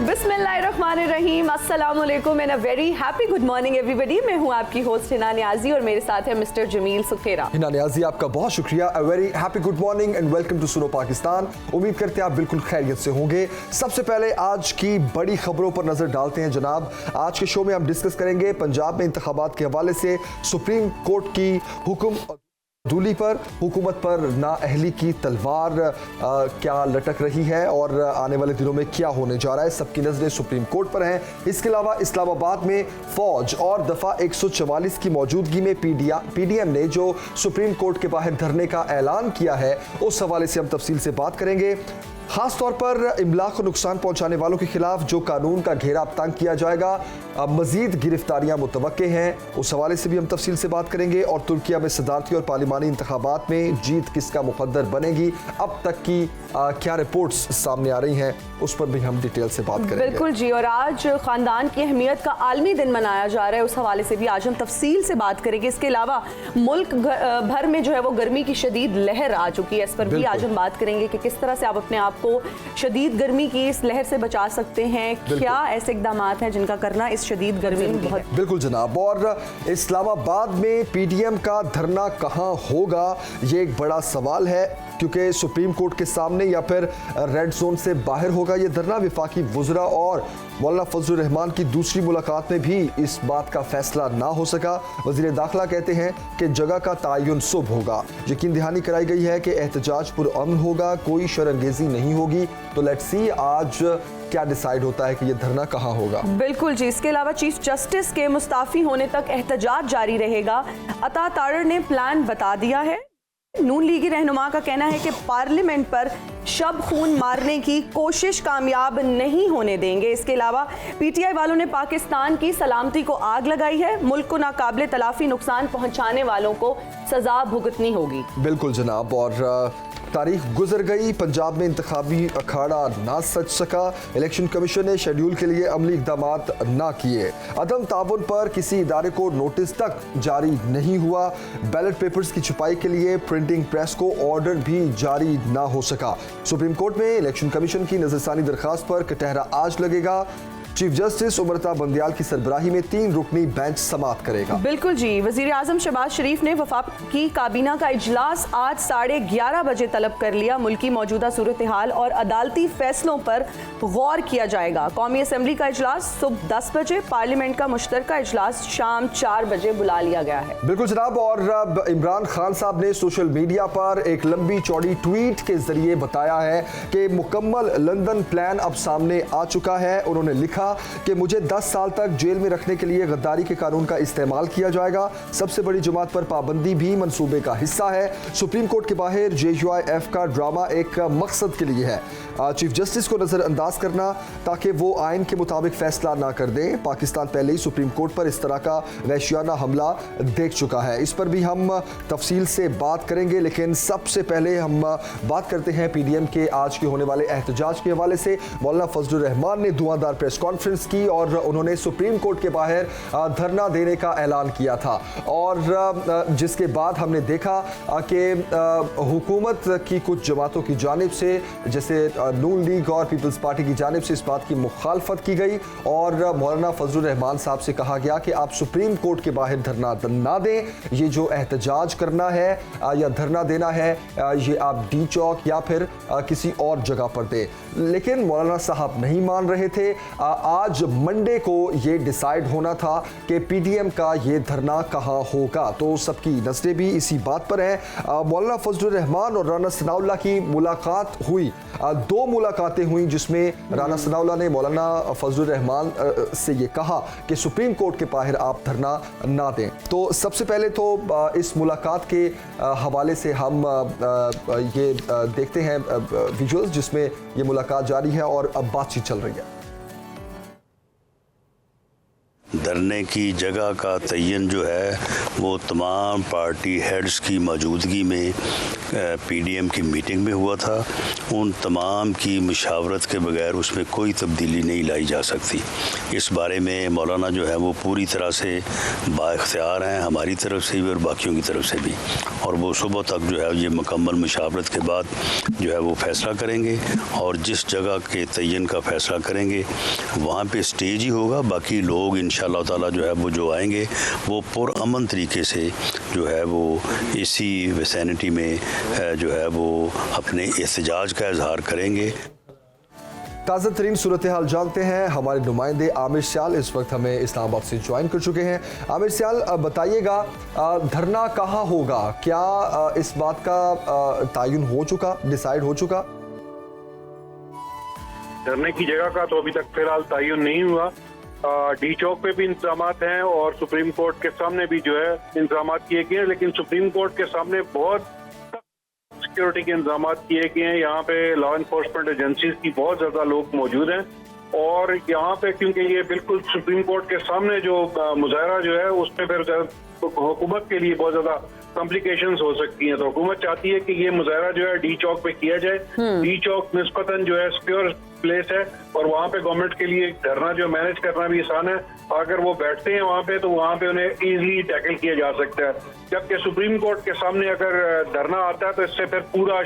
बिस्मिल्लाहिर्रहमानिर्रहीम, अस्सलाम वालेकुम and a very happy good morning everybody. मैं हूं आपकी होस्ट हिना नियाजी और मेरे साथ है मिस्टर जमील सुखेरा। हिना नियाजी, आपका बहुत शुक्रिया। A very happy good morning and welcome to Suno Pakistan. उम्मीद करते हैं आप बिल्कुल खैरियत से होंगे। सबसे पहले आज की बड़ी खबरों पर नजर डालते हैं जनाब। आज के शो में हम डिस्कस करेंगे पंजाब में इंतखाबात के हवाले से सुप्रीम कोर्ट की हुक्म दूली पर, हुकूमत पर नाअहली की तलवार क्या लटक रही है और आने वाले दिनों में क्या होने जा रहा है। सबकी नजरें सुप्रीम कोर्ट पर हैं। इसके अलावा इस्लामाबाद में फौज और दफा 144 की मौजूदगी में पीडीएम ने जो सुप्रीम कोर्ट के बाहर धरने का ऐलान किया है, उस हवाले से हम तफसील से बात करेंगे। खास तौर पर इमलाक को नुकसान पहुंचाने वालों के खिलाफ जो कानून का घेरा अब तंग किया जाएगा, मजीद गिरफ्तारियां मुतवक्के हैं, उस हवाले से भी हम तफसील से बात करेंगे। और तुर्किया में सदारती और पार्लिमानी इंतखाबात में जीत किसका मुकद्दर बनेगी, अब तक की क्या रिपोर्ट्स सामने आ रही हैं, उस पर भी हम डिटेल से बात करेंगे। बिल्कुल जी, और आज खानदान की अहमियत का आलमी दिन मनाया जा रहा है, उस हवाले से भी आज हम तफसील से बात करेंगे। इसके अलावा मुल्क भर में जो है वो गर्मी की शदीद लहर आ चुकी है, इस पर भी आज हम बात करेंगे कि किस तरह से आप अपने आप को शदीद गर्मी की इस लहर से बचा सकते हैं। क्या ऐसे इकदाम हैं जिनका करना इस शदीद गर्मी में बहुत। बिल्कुल जनाब। और इस्लामाबाद में पीडीएम का धरना कहाँ होगा, ये एक बड़ा सवाल है, क्योंकि सुप्रीम कोर्ट के सामने या फिर रेड जोन से बाहर होगा ये धरना। विफाकी वुज़रा और मौलाना फजलुर रहमान की दूसरी मुलाकात में भी इस बात का फैसला ना हो सका। वज़ीर दाखिला कहते हैं कि जगह का तयन सुबह होगा। यकीन दहानी कराई गई है कि एहतजाज पुरअमन होगा, कोई शरअंगेज़ी नहीं होगी। तो लेट्स सी आज क्या डिसाइड होता है कि ये धरना कहाँ होगा। बिल्कुल जी। इसके अलावा चीफ जस्टिस के मुस्ताफी होने तक एहतजाज जारी रहेगा। अता तारड़ ने प्लान बता दिया है। नून लीगी रहनुमा का कहना है कि पार्लियामेंट पर शब खून मारने की कोशिश कामयाब नहीं होने देंगे। इसके अलावा पीटीआई वालों ने पाकिस्तान की सलामती को आग लगाई है। मुल्क को नाकाबिले तलाफी नुकसान पहुंचाने वालों को सजा भुगतनी होगी। बिल्कुल जनाब। और तारीख गुजर गई, पंजाब में इंतखाबी अखाड़ा ना सज सका। इलेक्शन कमीशन ने शेड्यूल के लिए अमली इकदामात ना किए। अदम ताबुन पर किसी इदारे को नोटिस तक जारी नहीं हुआ। बैलेट पेपर्स की छुपाई के लिए प्रिंटिंग प्रेस को ऑर्डर भी जारी ना हो सका। सुप्रीम कोर्ट में इलेक्शन कमीशन की नजरसानी दरखास्त पर कटहरा आज लगेगा। चीफ जस्टिस उमरता बंदियाल की सरबराही में 3 रुकनी बेंच समाअत करेगा। बिल्कुल जी। वजीर आजम शहबाज शरीफ ने वफाकी काबीना का इजलास आज 11:30 बजे तलब कर लिया। मुल्की मौजूदा सूरत हाल और अदालती फैसलों पर गौर किया जाएगा। कौमी असम्बली का इजलास सुबह 10 बजे, पार्लियामेंट का मुश्तरका इजलास शाम 4 बजे बुला लिया गया है। बिल्कुल जनाब। और इमरान खान साहब ने सोशल मीडिया पर एक लंबी चौड़ी ट्वीट के जरिए बताया है कि मुकम्मल लंदन प्लान अब सामने आ चुका है। उन्होंने लिखा कि मुझे 10 साल तक जेल में रखने के लिए गद्दारी के कानून का इस्तेमाल किया जाएगा। सबसे बड़ी जमात पर पाबंदी भी मंसूबे का हिस्सा है। सुप्रीम कोर्ट के बाहर JUIF का ड्रामा एक मकसद के लिए है, चीफ जस्टिस को नजरअंदाज करना, ताकि वो आइन के मुताबिक फैसला ना कर दें। पाकिस्तान पहले ही सुप्रीम कोर्ट पर इस तरह का वहशियाना हमला देख चुका है। इस पर भी हम तफसील से बात करेंगे, लेकिन सबसे पहले हम बात करते हैं पीडीएम के आज के होने वाले एहतजाज के हवाले से। मौलाना फजलुर रहमान ने धुआंधार प्रेस कॉन्फ्रेंस की और उन्होंने सुप्रीम कोर्ट के बाहर धरना देने का ऐलान किया था। और जिसके बाद हमने देखा कि हुकूमत की कुछ जमातों की जानिब से, जैसे नून लीग और पीपल्स पार्टी की जानिब से, इस बात की मुखालफत की गई और मौलाना फजलुर रहमान साहब से कहा गया कि आप सुप्रीम कोर्ट के बाहर धरना ना दें। ये जो एहतजाज करना है या धरना देना है, ये आप डी चौक या फिर किसी और जगह पर दें। लेकिन मौलाना साहब नहीं मान रहे थे। आज मंडे को ये डिसाइड होना था कि पीडीएम का ये धरना कहाँ होगा। तो सबकी नजरें भी इसी बात पर हैं। मौलाना फजलुर रहमान और राना सनाउल्लाह की मुलाकात हुई। 2 मुलाकातें हुई जिसमें राना सनाउल्लाह ने मौलाना फजलुर रहमान से ये कहा कि सुप्रीम कोर्ट के बाहर आप धरना ना दें। तो सबसे पहले तो इस मुलाकात के हवाले से हम ये देखते हैं विजुअल्स जिसमें ये मुलाकात जारी है और अब बातचीत चल रही है। धरने की जगह का तयन जो है वो तमाम पार्टी हेड्स की मौजूदगी में पीडीएम की मीटिंग में हुआ था। उन तमाम की मुशावरत के बगैर उसमें कोई तब्दीली नहीं लाई जा सकती। इस बारे में मौलाना जो है वो पूरी तरह से बाइख्तियार हैं, हमारी तरफ से भी और बाकियों की तरफ से भी, और वो सुबह तक जो है ये मुकम्मल मुशावरत के बाद जो है वो फ़ैसला करेंगे और जिस जगह के तयन का फ़ैसला करेंगे वहाँ पे स्टेज ही होगा। बाकी लोग इंशाअल्लाह ताला जो है वो जो आएंगे वो पुरअमन तरीके से जो है वो इसी विसिनिटी में जो है वो अपने एहतजाज का इजहार करेंगे। ताज़ा तरीन सूरत हाल जानते हैं, हमारे नुमाइंदे आमिर सियाल इस वक्त हमें इस्लामाबाद से ज्वाइन कर चुके हैं। आमिर सियाल बताइएगा, धरना कहाँ होगा, क्या इस बात का तयन हो चुका, डिसाइड हो चुका? धरने की जगह का तो अभी तक फिलहाल तयन नहीं हुआ। डी चौक पे भी इंतजाम हैं और सुप्रीम कोर्ट के सामने भी जो है इंतजाम किए गए हैं, लेकिन सुप्रीम कोर्ट के सामने बहुत सिक्योरिटी के इंतजाम किए गए हैं। यहाँ पे लॉ इन्फोर्समेंट एजेंसीज की बहुत ज्यादा लोग मौजूद हैं और यहाँ पे क्योंकि ये बिल्कुल सुप्रीम कोर्ट के सामने जो मुजाहरा जो है उसमें फिर हुकूमत के लिए बहुत ज्यादा कॉम्प्लिकेशंस हो सकती हैं। तो हुकूमत चाहती है कि ये मुजाहरा जो है डी चौक पे किया जाए। डी चौक निस्बतन जो है सिक्योर प्लेस है और वहाँ पे गवर्नमेंट के लिए धरना जो मैनेज करना भी आसान है। अगर वो बैठते हैं वहाँ पे तो वहाँ पे उन्हें इजीली टैकल किया जा सकता है, जबकि सुप्रीम कोर्ट के सामने अगर धरना आता है तो इससे फिर पूरा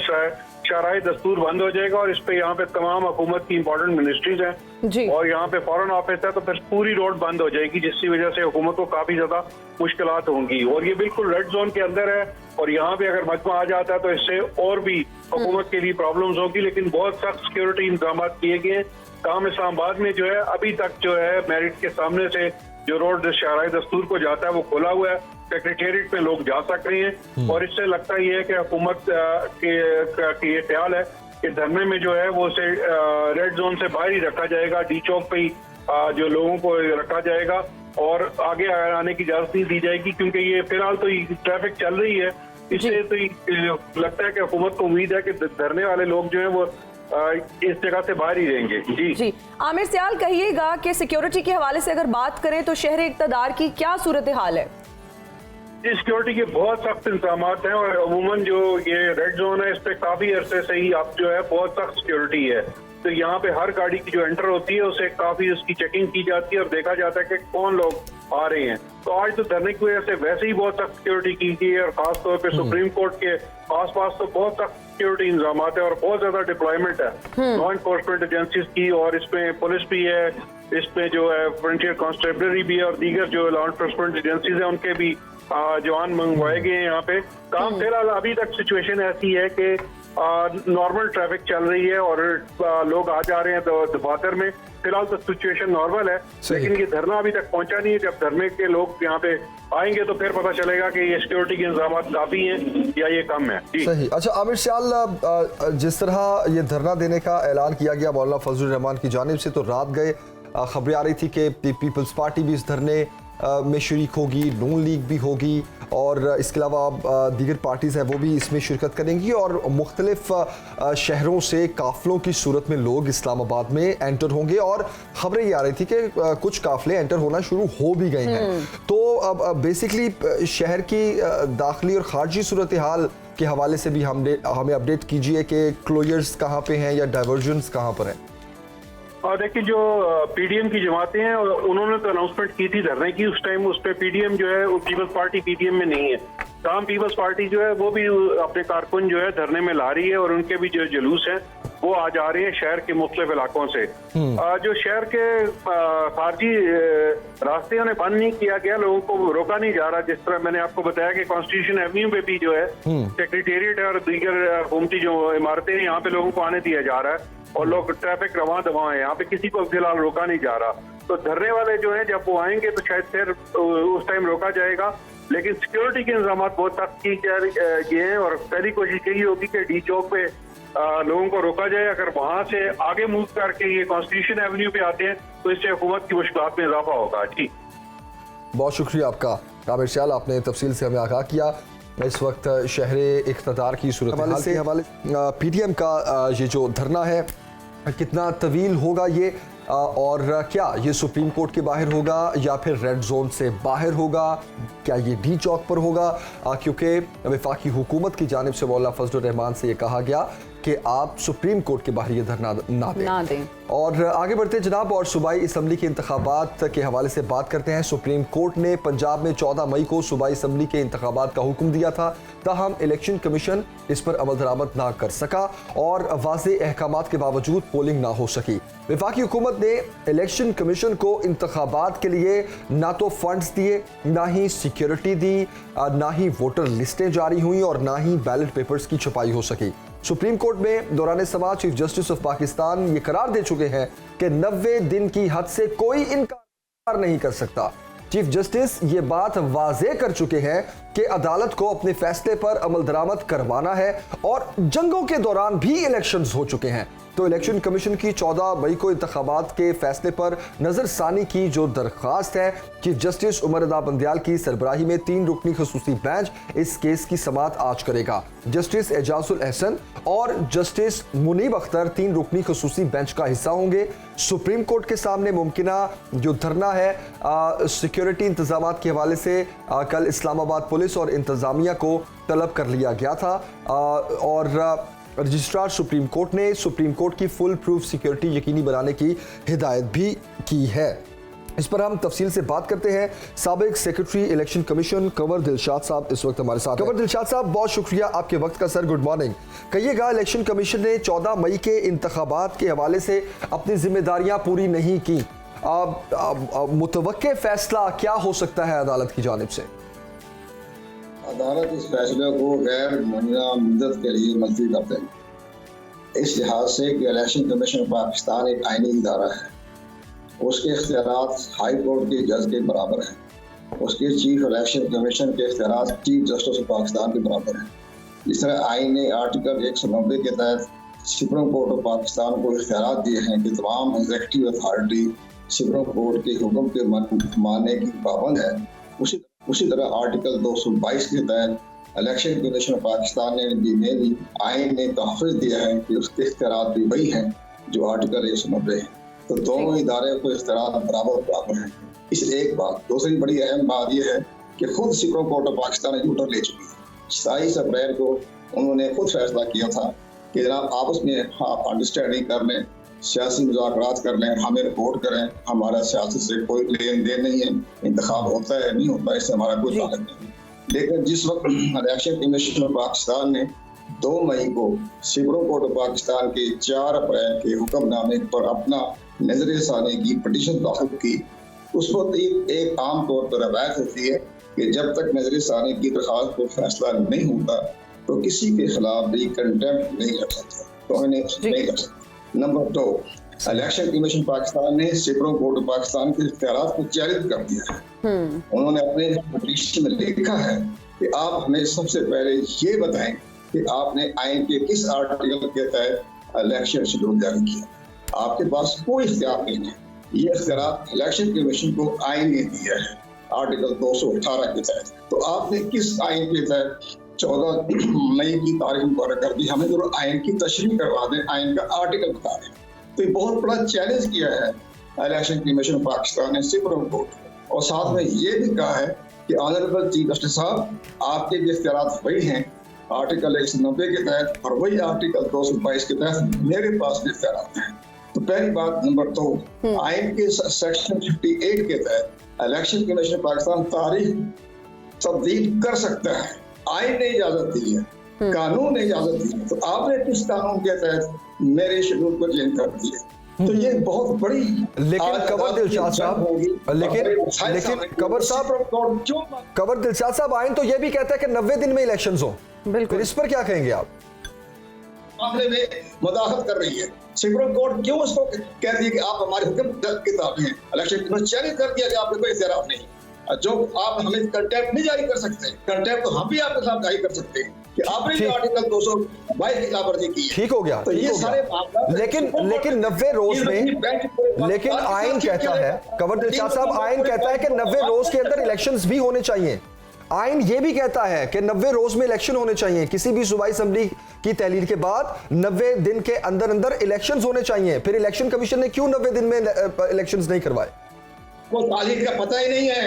शराय दस्तूर बंद हो जाएगा और इस पे यहाँ पे तमाम हुकूमत की इंपॉर्टेंट मिनिस्ट्रीज हैं और यहाँ पे फॉरेन ऑफिस है, तो फिर पूरी रोड बंद हो जाएगी, जिसकी वजह से हुकूमत को काफी ज्यादा मुश्किलात होंगी। और ये बिल्कुल रेड जोन के अंदर है और यहाँ पे अगर मजमा आ जाता है तो इससे और भी हुकूमत के लिए प्रॉब्लम्स होगी। लेकिन बहुत सख्त सिक्योरिटी इंतजाम किए गए। काम इस्लामाबाद में जो है अभी तक जो है मेरिट के सामने से जो रोड शराय दस्तूर को जाता है वो खोला हुआ है, सेक्रेटेरिएट में लोग जा सक रहे हैं और इससे लगता ये है कि हुकूमत के ये ख्याल है कि धरने में जो है वो से रेड जोन से बाहर ही रखा जाएगा, डी चौक पे ही जो लोगों को रखा जाएगा और आगे आने की इजाजत नहीं दी जाएगी, क्योंकि ये फिलहाल तो ट्रैफिक चल रही है। इससे तो लगता है कि हुकूमत को उम्मीद है कि धरने वाले लोग जो है वो इस जगह से बाहर ही रहेंगे। जी आमिर सियाल, कहिएगा कि सिक्योरिटी के हवाले से अगर बात करें तो शहर इक़्तिदार की क्या सूरत हाल है? सिक्योरिटी के बहुत सख्त इंतजाम हैं और अमूमन जो ये रेड जोन है इस पे काफी अरसे से ही अब जो है बहुत सख्त सिक्योरिटी है। तो यहाँ पे हर गाड़ी की जो एंटर होती है उसे काफी उसकी चेकिंग की जाती है और देखा जाता है कि कौन लोग आ रहे हैं। तो आज तो धरने की वजह से वैसे ही बहुत सख्त सिक्योरिटी की गई है और खासतौर पे सुप्रीम कोर्ट के आसपास तो बहुत सख्त सिक्योरिटी इंतजाम है और बहुत ज्यादा डिप्लॉयमेंट है लॉ इन्फोर्समेंट एजेंसीज की, और इसमें पुलिस भी है, इसमें जो है फ्रंटियर कांस्टेबलरी भी है और दीगर जो लॉ इन्फोर्समेंट एजेंसीज है उनके भी जवान मंगवाए गए हैं। यहाँ पे काम फिलहाल अभी तक सिचुएशन ऐसी है कि नॉर्मल ट्रैफिक चल रही है और लोग आ जा रहे हैं दफातर में। फिलहाल तो सिचुएशन नॉर्मल है, लेकिन ये धरना अभी तक पहुंचा नहीं है। जब धरने के लोग यहाँ पे आएंगे तो फिर पता चलेगा कि ये सिक्योरिटी के इंतजाम काफी हैं या ये कम है। सही। अच्छा आमिर सियाल, जिस तरह ये धरना देने का ऐलान किया गया मौलाना फजलुर रहमान की जानिब से, तो रात गए खबरें आ रही थी कि पीपल्स पार्टी भी इस धरने में शरीक होगी, नून लीग भी होगी और इसके अलावा दीगर पार्टीज़ हैं वो भी इसमें शिरकत करेंगी और मुख्तलिफ शहरों से काफ़िलों की सूरत में लोग इस्लामाबाद में एंटर होंगे और ख़बरें ये आ रही थी कि कुछ काफ़िले एंटर होना शुरू हो भी गए हैं। तो अब बेसिकली शहर की दाखिली और ख़ारजी सूरत हाल के हवाले से भी हमें अपडेट कीजिए कि क्लोजर्स कहाँ पे हैं या डाइवर्जन्स कहाँ पर हैं। और देखिए जो पीडीएम की जमातें हैं उन्होंने तो अनाउंसमेंट की थी धरने की, उस टाइम उस पर पीडीएम जो है पीपल्स पार्टी पीडीएम में नहीं है। तमाम पीपल्स पार्टी जो है वो भी अपने कारकुन जो है धरने में ला रही है और उनके भी जो जुलूस हैं वो आ जा रहे हैं शहर के मुख्तलिफ इलाकों से। जो शहर के खारजी रास्ते उन्हें बंद नहीं किया गया, लोगों को रोका नहीं जा रहा। जिस तरह मैंने आपको बताया कि कॉन्स्टिट्यूशन एवेन्यू पे भी जो है सेक्रेटेरिएट और दीगर हुकूमती जो इमारतें हैं यहाँ पे लोगों को आने दिया जा रहा है और लोग ट्रैफिक रवां दवा है, यहाँ पे किसी को फिलहाल रोका नहीं जा रहा। तो धरने वाले जो हैं जब वो आएंगे तो शायद फिर उस टाइम रोका जाएगा, लेकिन सिक्योरिटी के इंतजाम बहुत सख्त किए हैं और पहली कोशिश यही होगी कि डी चौक पे लोगों को रोका जाए। अगर वहां से आगे मूव करके ये कॉन्स्टिट्यूशन एवेन्यू पे आते हैं तो इससे हुकूमत की मुश्किलात में इजाफा होगा। जी बहुत शुक्रिया आपका आमिर सियाल, आपने तफसील से हमें आगाह किया। इस वक्त शहर इक़्तिदार की सूरत हाल के हवाले पीडीएम का ये जो धरना है कितना तवील होगा ये और क्या ये सुप्रीम कोर्ट के बाहर होगा या फिर रेड जोन से बाहर होगा, क्या ये डी चौक पर होगा, क्योंकि वफाकी हुकूमत की जानिब से मौलाना फजलुर रहमान से ये कहा गया कि आप सुप्रीम कोर्ट के बाहर ये धरना ना दें। और आगे बढ़ते जनाब, और सूबाई असम्बली के इंतखाबात के हवाले से बात करते हैं। सुप्रीम कोर्ट ने पंजाब में 14 मई को सूबाई असम्बली के इंतखाबात का हुक्म दिया था, ताहम इलेक्शन कमीशन इस पर अमल दरामद ना कर सका और वाज़े अहकामात के बावजूद पोलिंग ना हो सकी। वफाकी हुकूमत ने इलेक्शन कमीशन को इंतखाबात के लिए ना तो फंड्स दिए, ना ही सिक्योरिटी दी, ना ही वोटर लिस्टें जारी हुई और ना ही बैलेट पेपर्स की छपाई हो सकी। सुप्रीम कोर्ट में दौरान समाअत चीफ जस्टिस ऑफ पाकिस्तान ये करार दे चुके हैं कि 90 दिन की हद से कोई इनकार नहीं कर सकता। चीफ जस्टिस ये बात वाज़े कर चुके हैं कि अदालत को अपने फैसले पर अमल दरामद करवाना है और जंगों के दौरान भी इलेक्शंस हो चुके हैं। तो इलेक्शन कमीशन की 14 मई को इंतखाबात के फैसले पर नजरसानी की जो दरख्वास्त है, चीफ जस्टिस उमर रज़ा बंदियाल की सरबराही में 3 रुकनी खसूसी बेंच इस केस की समाअत आज करेगा। जस्टिस एजाजुल एहसन और जस्टिस मुनीब अख्तर 3 रुकनी खसूसी बेंच का हिस्सा होंगे। सुप्रीम कोर्ट के सामने मुमकिना जो धरना है सिक्योरिटी इंतजाम के हवाले से कल इस्लामाबाद पुलिस और इंतजामिया को तलब कर लिया गया था और रजिस्ट्रार सुप्रीम कोर्ट ने सुप्रीम कोर्ट की फुल प्रूफ सिक्योरिटी यकीनी बनाने की हिदायत भी की है। इस पर हम तफसील से बात करते हैं। साबिक secretary election commission Kanwar Dilshad साहब इस वक्त हमारे साथ। कंवर दिलशाद साहब, बहुत शुक्रिया आपके वक्त का सर, गुड मॉर्निंग। कहिएगा, इलेक्शन कमीशन ने 14 मई के इंतखाबात के हवाले से अपनी जिम्मेदारियां पूरी नहीं की, मुतवक्के फैसला क्या हो सकता है अदालत की जानिब से? अदालत इस फैसले को गैर मुमकिना मुद्दत के लिए मुलतवी करते हैं इस लिहाज से कि इलेक्शन कमीशन पाकिस्तान एक आईनी इदारा है, उसके इख्तियारात हाई कोर्ट के जज के बराबर हैं, उसके चीफ इलेक्शन कमीशन के इख्तियारात चीफ जस्टिस ऑफ पाकिस्तान के बराबर हैं। जिस तरह आईन ने आर्टिकल 190 के तहत सुप्रीम कोर्ट ऑफ पाकिस्तान को इख्तियारात दिए हैं कि तमाम एग्जीक्यूटिव अथॉरिटी सुप्रीम कोर्ट के हुक्म के मानने की पाबंद है, उसी तरह आर्टिकल 222 के तहत इलेक्शन कमीशन पाकिस्तान ने भी आइन ने तहफ़्फ़ुज़ दिया है कि उसके इख्तियारात भी वही हैं जो आर्टिकल 190 है। तो दोनों इदारे को इख्तियारात बराबर हैं। इस एक बात, दूसरी बड़ी अहम बात यह है कि खुद सुप्रीम कोर्ट ऑफ पाकिस्तान यूटर ले चुकी है। 27 अप्रैल को उन्होंने खुद फैसला किया था कि जनाब आपस में आप अंडरस्टैंडिंग कर लें, सियासी मुज़ाकरात कर लें, हमें रिपोर्ट करें, हमारा सियासत से कोई लेन देन नहीं है, इंतखाब होता है नहीं होता इससे हमारा कोई ताल्लुक नहीं। लेकिन जिस वक्त इलेक्शन कमीशन ऑफ पाकिस्तान ने 2 मई को सुप्रीम कोर्ट ऑफ पाकिस्तान के 4 अप्रैल के हुक्मनामे पर अपना नजर सानी की पटिशन दाखिल की, उस वक्त एक आम तौर पर रवायत होती है कि जब तक नजर सानी की दरख्वास्त पर फैसला नहीं होता तो किसी के खिलाफ भी कंटेम्प्ट नहीं कर सकता, तो नहीं कर सकता। नंबर 2, इलेक्शन कमीशन पाकिस्तान ने सुप्रीम कोर्ट ऑफ पाकिस्तान के इख्तियारात को चैलेंज कर दिया है। उन्होंने अपने पिटीशन में लिखा है कि आप हमें सबसे पहले ये बताएं कि आपने आइन के किस आर्टिकल के तहत इलेक्शन शेड्यूल जारी किया। आपके पास कोई इख्तियार नहीं है। ये इख्तियार इलेक्शन कमीशन को आइन ने दिया है आर्टिकल 218 के तहत। तो आपने किस आइन के तहत 14 मई की तारीख मुकर्रर कर दी, हमें जो आइन की तशरीह करवा दें, आइन का आर्टिकल बता दें। तो ये बहुत बड़ा चैलेंज किया है इलेक्शन कमीशन पाकिस्तान ने सुप्रीम कोर्ट, और साथ में ये भी कहा है कि ऑनरेबल चीफ जस्टिस साहब आपके भी इख्तियारात वही हैं आर्टिकल 190 के तहत और वही आर्टिकल 222 के तहत मेरे पास भी इख्तियारात हैं। तो पहली बात। नंबर 2, आइन के सेक्शन 58 के तहत इलेक्शन कमीशन पाकिस्तान तारीख तब्दील कर सकता है, आइन ने इजाजत दी है, कानून ने इजाजत दी है। तो आपने किस कानून के तहत मेरे शेड्यूल को चेंज कर दिया? तो ये बहुत बड़ी लेकिन कंवर दिलशाद साहब, लेकिन कंवर दिलशाद साहब, आइन तो ये भी कहता है कि 90 दिन में इलेक्शंस हो, फिर इस पर क्या कहेंगे आप? मामले में मुदाखलत कर रही है सुप्रीम कोर्ट, क्यों उसको कहती है कि आप हमारे हुक्म के ताबे हैं? इलेक्शन कमीशन चैलेंज कर दिया कि आपने कोई इख्तियार नहीं, जो आप हमें कंटेम्प्ट नहीं जारी कर सकते। कंटेम्प्ट तो हम भी आपके साथ जारी कर सकते हैं कि आपने जो आर्टिकल 222 की खिलाफवर्जी की है। ठीक हो गया, तो ये सारे लेकिन 90 रोज में, लेकिन आइन कहता है, कंवर दिलशाद साहब, आइन कहता है कि 90 रोज के अंदर इलेक्शंस भी होने चाहिए। آئین یہ بھی کہتا ہے کہ 90 روز میں الیکشن ہونے چاہیے, کسی بھی صوبائی اسمبلی کی تحلیل کے بعد 90 دن کے اندر اندر الیکشنز ہونے چاہیے. پھر الیکشن کمیشن نے کیوں 90 دن میں الیکشنز نہیں کروائے؟ وہ تاریخ کا پتہ ہی نہیں ہے,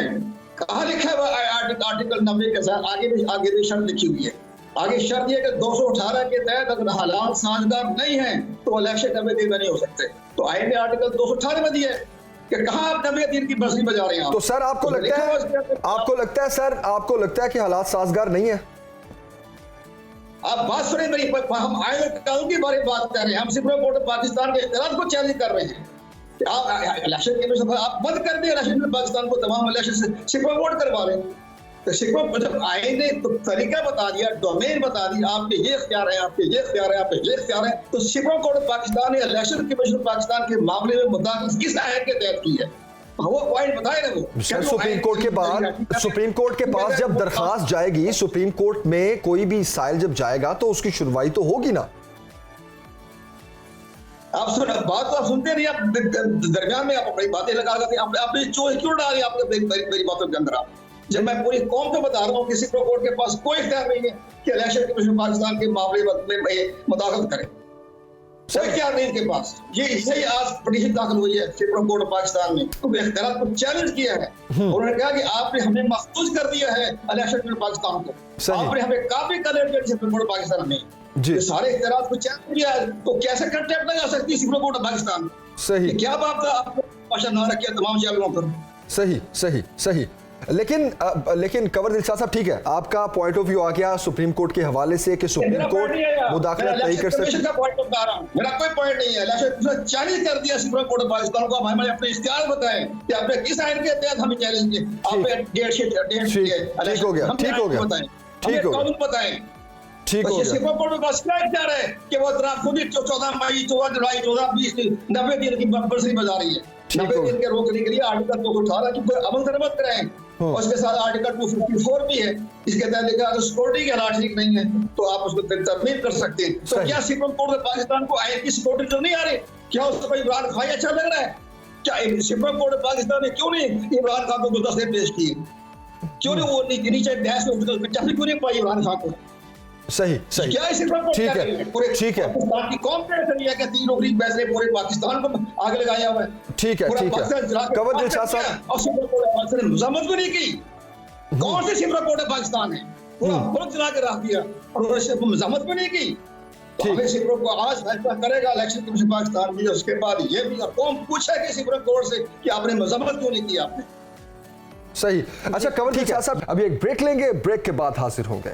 کہاں لکھا ہے آرٹیکل 90 کے ساتھ؟ آگے بھی شرط لکھی ہوئی ہے. آگے شرط یہ کہ 218 کے تحت اگر حالات سازگار نہیں ہیں تو الیکشن 90 دن میں نہیں ہو سکتے. تو آئین نے آرٹیکل 218 میں دیا ہے کہ کہاں آپ 90 دن کی برسی بجا رہے ہیں. تو سر آپ کو لگتا ہے کہ حالات سازگار نہیں ہیں؟ آپ بات سنیں میری, ہم آئین اور قانون کے بارے میں بات کر رہے ہیں, ہم سپریم کورٹ آف پاکستان کے اختیارات کو چیلنج کر رہے ہیں. آپ الیکشن کمیشن آپ بند کر دیں الیکشن پاکستان کو, تمام الیکشن سے سپریم کورٹ کروا لیں. جب آئین نے طریقہ بتا دیا, ڈومین بتا دی, آپ کے یہ اختیار ہیں, آپ کے یہ اختیار ہیں, آپ کے یہ اختیار ہیں, تو سپریم کورٹ آف پاکستان نے الیکشن کمیشن پاکستان کے معاملے میں مداخلت کس آئین کے تحت کی ہے, وہ پوائنٹ بتائے نا. وہ سپریم کورٹ کے پاس جب درخواست جائے گی, سپریم کورٹ میں کوئی بھی سائل جب جائے گا تو اس کی سنوائی تو ہوگی نا. آپ بات تو آپ سنتے نہیں, آپ درمیان میں آپ اپنی باتیں لگا کرتے, آپ نے چوہے کیوں ڈالی آپ میری باتوں کے اندر. آپ جب میں پوری قوم کو بتا رہا ہوں کہ سپریم کورٹ کے پاس کوئی اختیار نہیں ہے کہ الیکشن کمیشن پاکستان کے معاملے میں مداخلت کرے, کوئی اختیار نہیں ان کے پاس. یہ صحیح آج پٹیشن داخل ہوئی ہے سپریم کورٹ آف پاکستان میں, تو اختیارات کو چیلنج کیا ہے. انہوں نے کہا کہ آپ نے ہمیں محفوظ کر دیا ہے الیکشن کمیشن پاکستان کو, آپ نے ہمیں کافی کر دیا سپریم کورٹ آف پاکستان میں. سارے اختیارات کو چیلنج کیا ہے, تو کیسے کنٹیمپٹ لگا سکتی ہے سپریم کورٹ آف پاکستان؟ صحیح, کیا بات ہے, آپ کو پاشا نہ رکھے تمام چیلنجوں پر. صحیح. لیکن کنور دلشاد صاحب, ٹھیک ہے, آپ کا پوائنٹ آف ویو آ گیا سپریم کورٹ کے حوالے سے کہ سپریم کورٹ مداخلت نہیں کر سکتی. میرا کوئی پوائنٹ نہیں ہے. الیکشن چیلنج کر دیا سپریم کورٹ آف پاکستان کو, ہمیں اپنے اختیار بتائیں کہ آپ نے کس آئین کے تحت ہمیں چیلنج کیا, آپ نے ٹھیک ہو گیا قانون بتائیں. سپریم کورٹ میں بس کیا اختیار ہے کہ وہ خود 14 مئی 14 جولائی 2020 90 دن کی برسی بجا رہی ہے. 90 دن کے روکنے کے لیے آرٹیکل 218 کی عمل درآمد کرائیں, اور اس کے ساتھ آرٹیکل 254 بھی ہے, اس کے تحت لکھا اگر سیکورٹی کے حالات ٹھیک نہیں ہے تو آپ اس کو ترمیم کر سکتے ہیں. تو کیا سپریم کورٹ آف پاکستان کو آئین کی سیکورٹی تو نہیں آ رہی؟ کیا اس کو عمران خان اچھا لگ رہا ہے؟ کیا سپریم کورٹ آف پاکستان نے کیوں نہیں عمران خان کو گلدستے پیش کیے, کیوں نہیں وہ نیچے بحث میں کیوں نہیں پائی عمران خان کو؟ صحیح, ٹھیک ہے. پاکستان کی قوم کا ذریعہ کہ 3 نوکری پیسے پورے پاکستان کو آگے لگایا ہوا ہے. ٹھیک ہے. کنور دلشاد صاحب, اور سپریم کورٹ آف پاکستان نے مذمت بھی نہیں کی. کون سے سپریم کورٹ آف پاکستان ہے, پورا ملک جلا کے رکھ دیا اور انہوں نے مذمت بھی نہیں کی. تو ہمیں سپریم کورٹ آج فیصلہ کرے گا الیکشن کمیشن پاکستان بھی, اس کے بعد یہ بھی قوم پوچھے کہ سپریم کورٹ سے کہ آپ نے مذمت کیوں نہیں کی آپ نے. صحیح. اچھا کنور دلشاد صاحب, ابھی ایک بریک لیں گے, بریک کے بعد حاضر ہوں گے.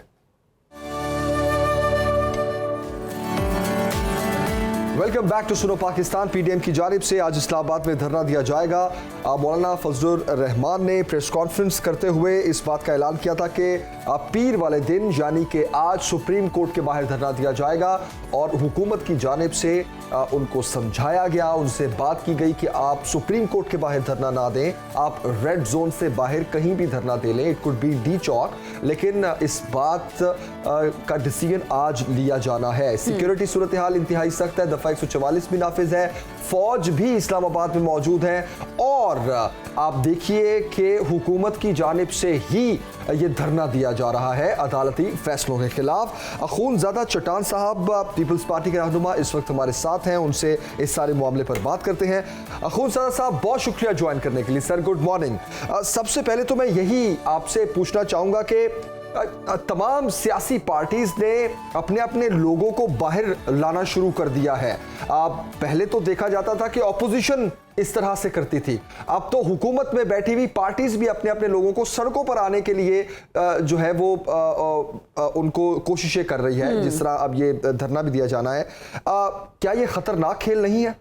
ویلکم بیک ٹو سنو پاکستان. پی ڈی ایم کی جانب سے آج اسلام آباد میں دھرنا دیا جائے گا. مولانا فضل الرحمان نے پریس کانفرنس کرتے ہوئے اس بات کا اعلان کیا تھا کہ پیر والے دن یعنی کہ آج سپریم کورٹ کے باہر دھرنا دیا جائے گا, اور حکومت کی جانب سے ان کو سمجھایا گیا, ان سے بات کی گئی کہ آپ سپریم کورٹ کے باہر دھرنا نہ دیں, آپ ریڈ زون سے باہر کہیں بھی دھرنا دے لیں, اٹ کوڈ بی ڈی چوک, لیکن اس بات کا ڈیسیژن آج لیا جانا ہے. سیکیورٹی صورتحال انتہائی سخت ہے, دفعہ 144 بھی نافذ ہے, فوج بھی اسلام آباد میں موجود ہے, اور آپ دیکھیے کہ حکومت کی جانب سے ہی یہ دھرنا دیا جا رہا ہے عدالتی فیصلوں کے خلاف. اخون زادہ چٹان صاحب پیپلز پارٹی کے رہنما اس وقت ہمارے ساتھ ہیں, ان سے اس سارے معاملے پر بات کرتے ہیں. اخون زادہ صاحب, بہت شکریہ جوائن کرنے کے لیے. Sir good morning. سب سے پہلے تو میں یہی آپ سے پوچھنا چاہوں گا کہ تمام سیاسی پارٹیز نے اپنے اپنے لوگوں کو باہر لانا شروع کر دیا ہے. پہلے تو دیکھا جاتا تھا کہ اپوزیشن اس طرح سے کرتی تھی, اب تو حکومت میں بیٹھی ہوئی پارٹیز بھی اپنے اپنے لوگوں کو سڑکوں پر آنے کے لیے جو ہے وہ ان کو کوششیں کر رہی ہے, جس طرح اب یہ دھرنا بھی دیا جانا ہے. کیا یہ خطرناک کھیل نہیں ہے؟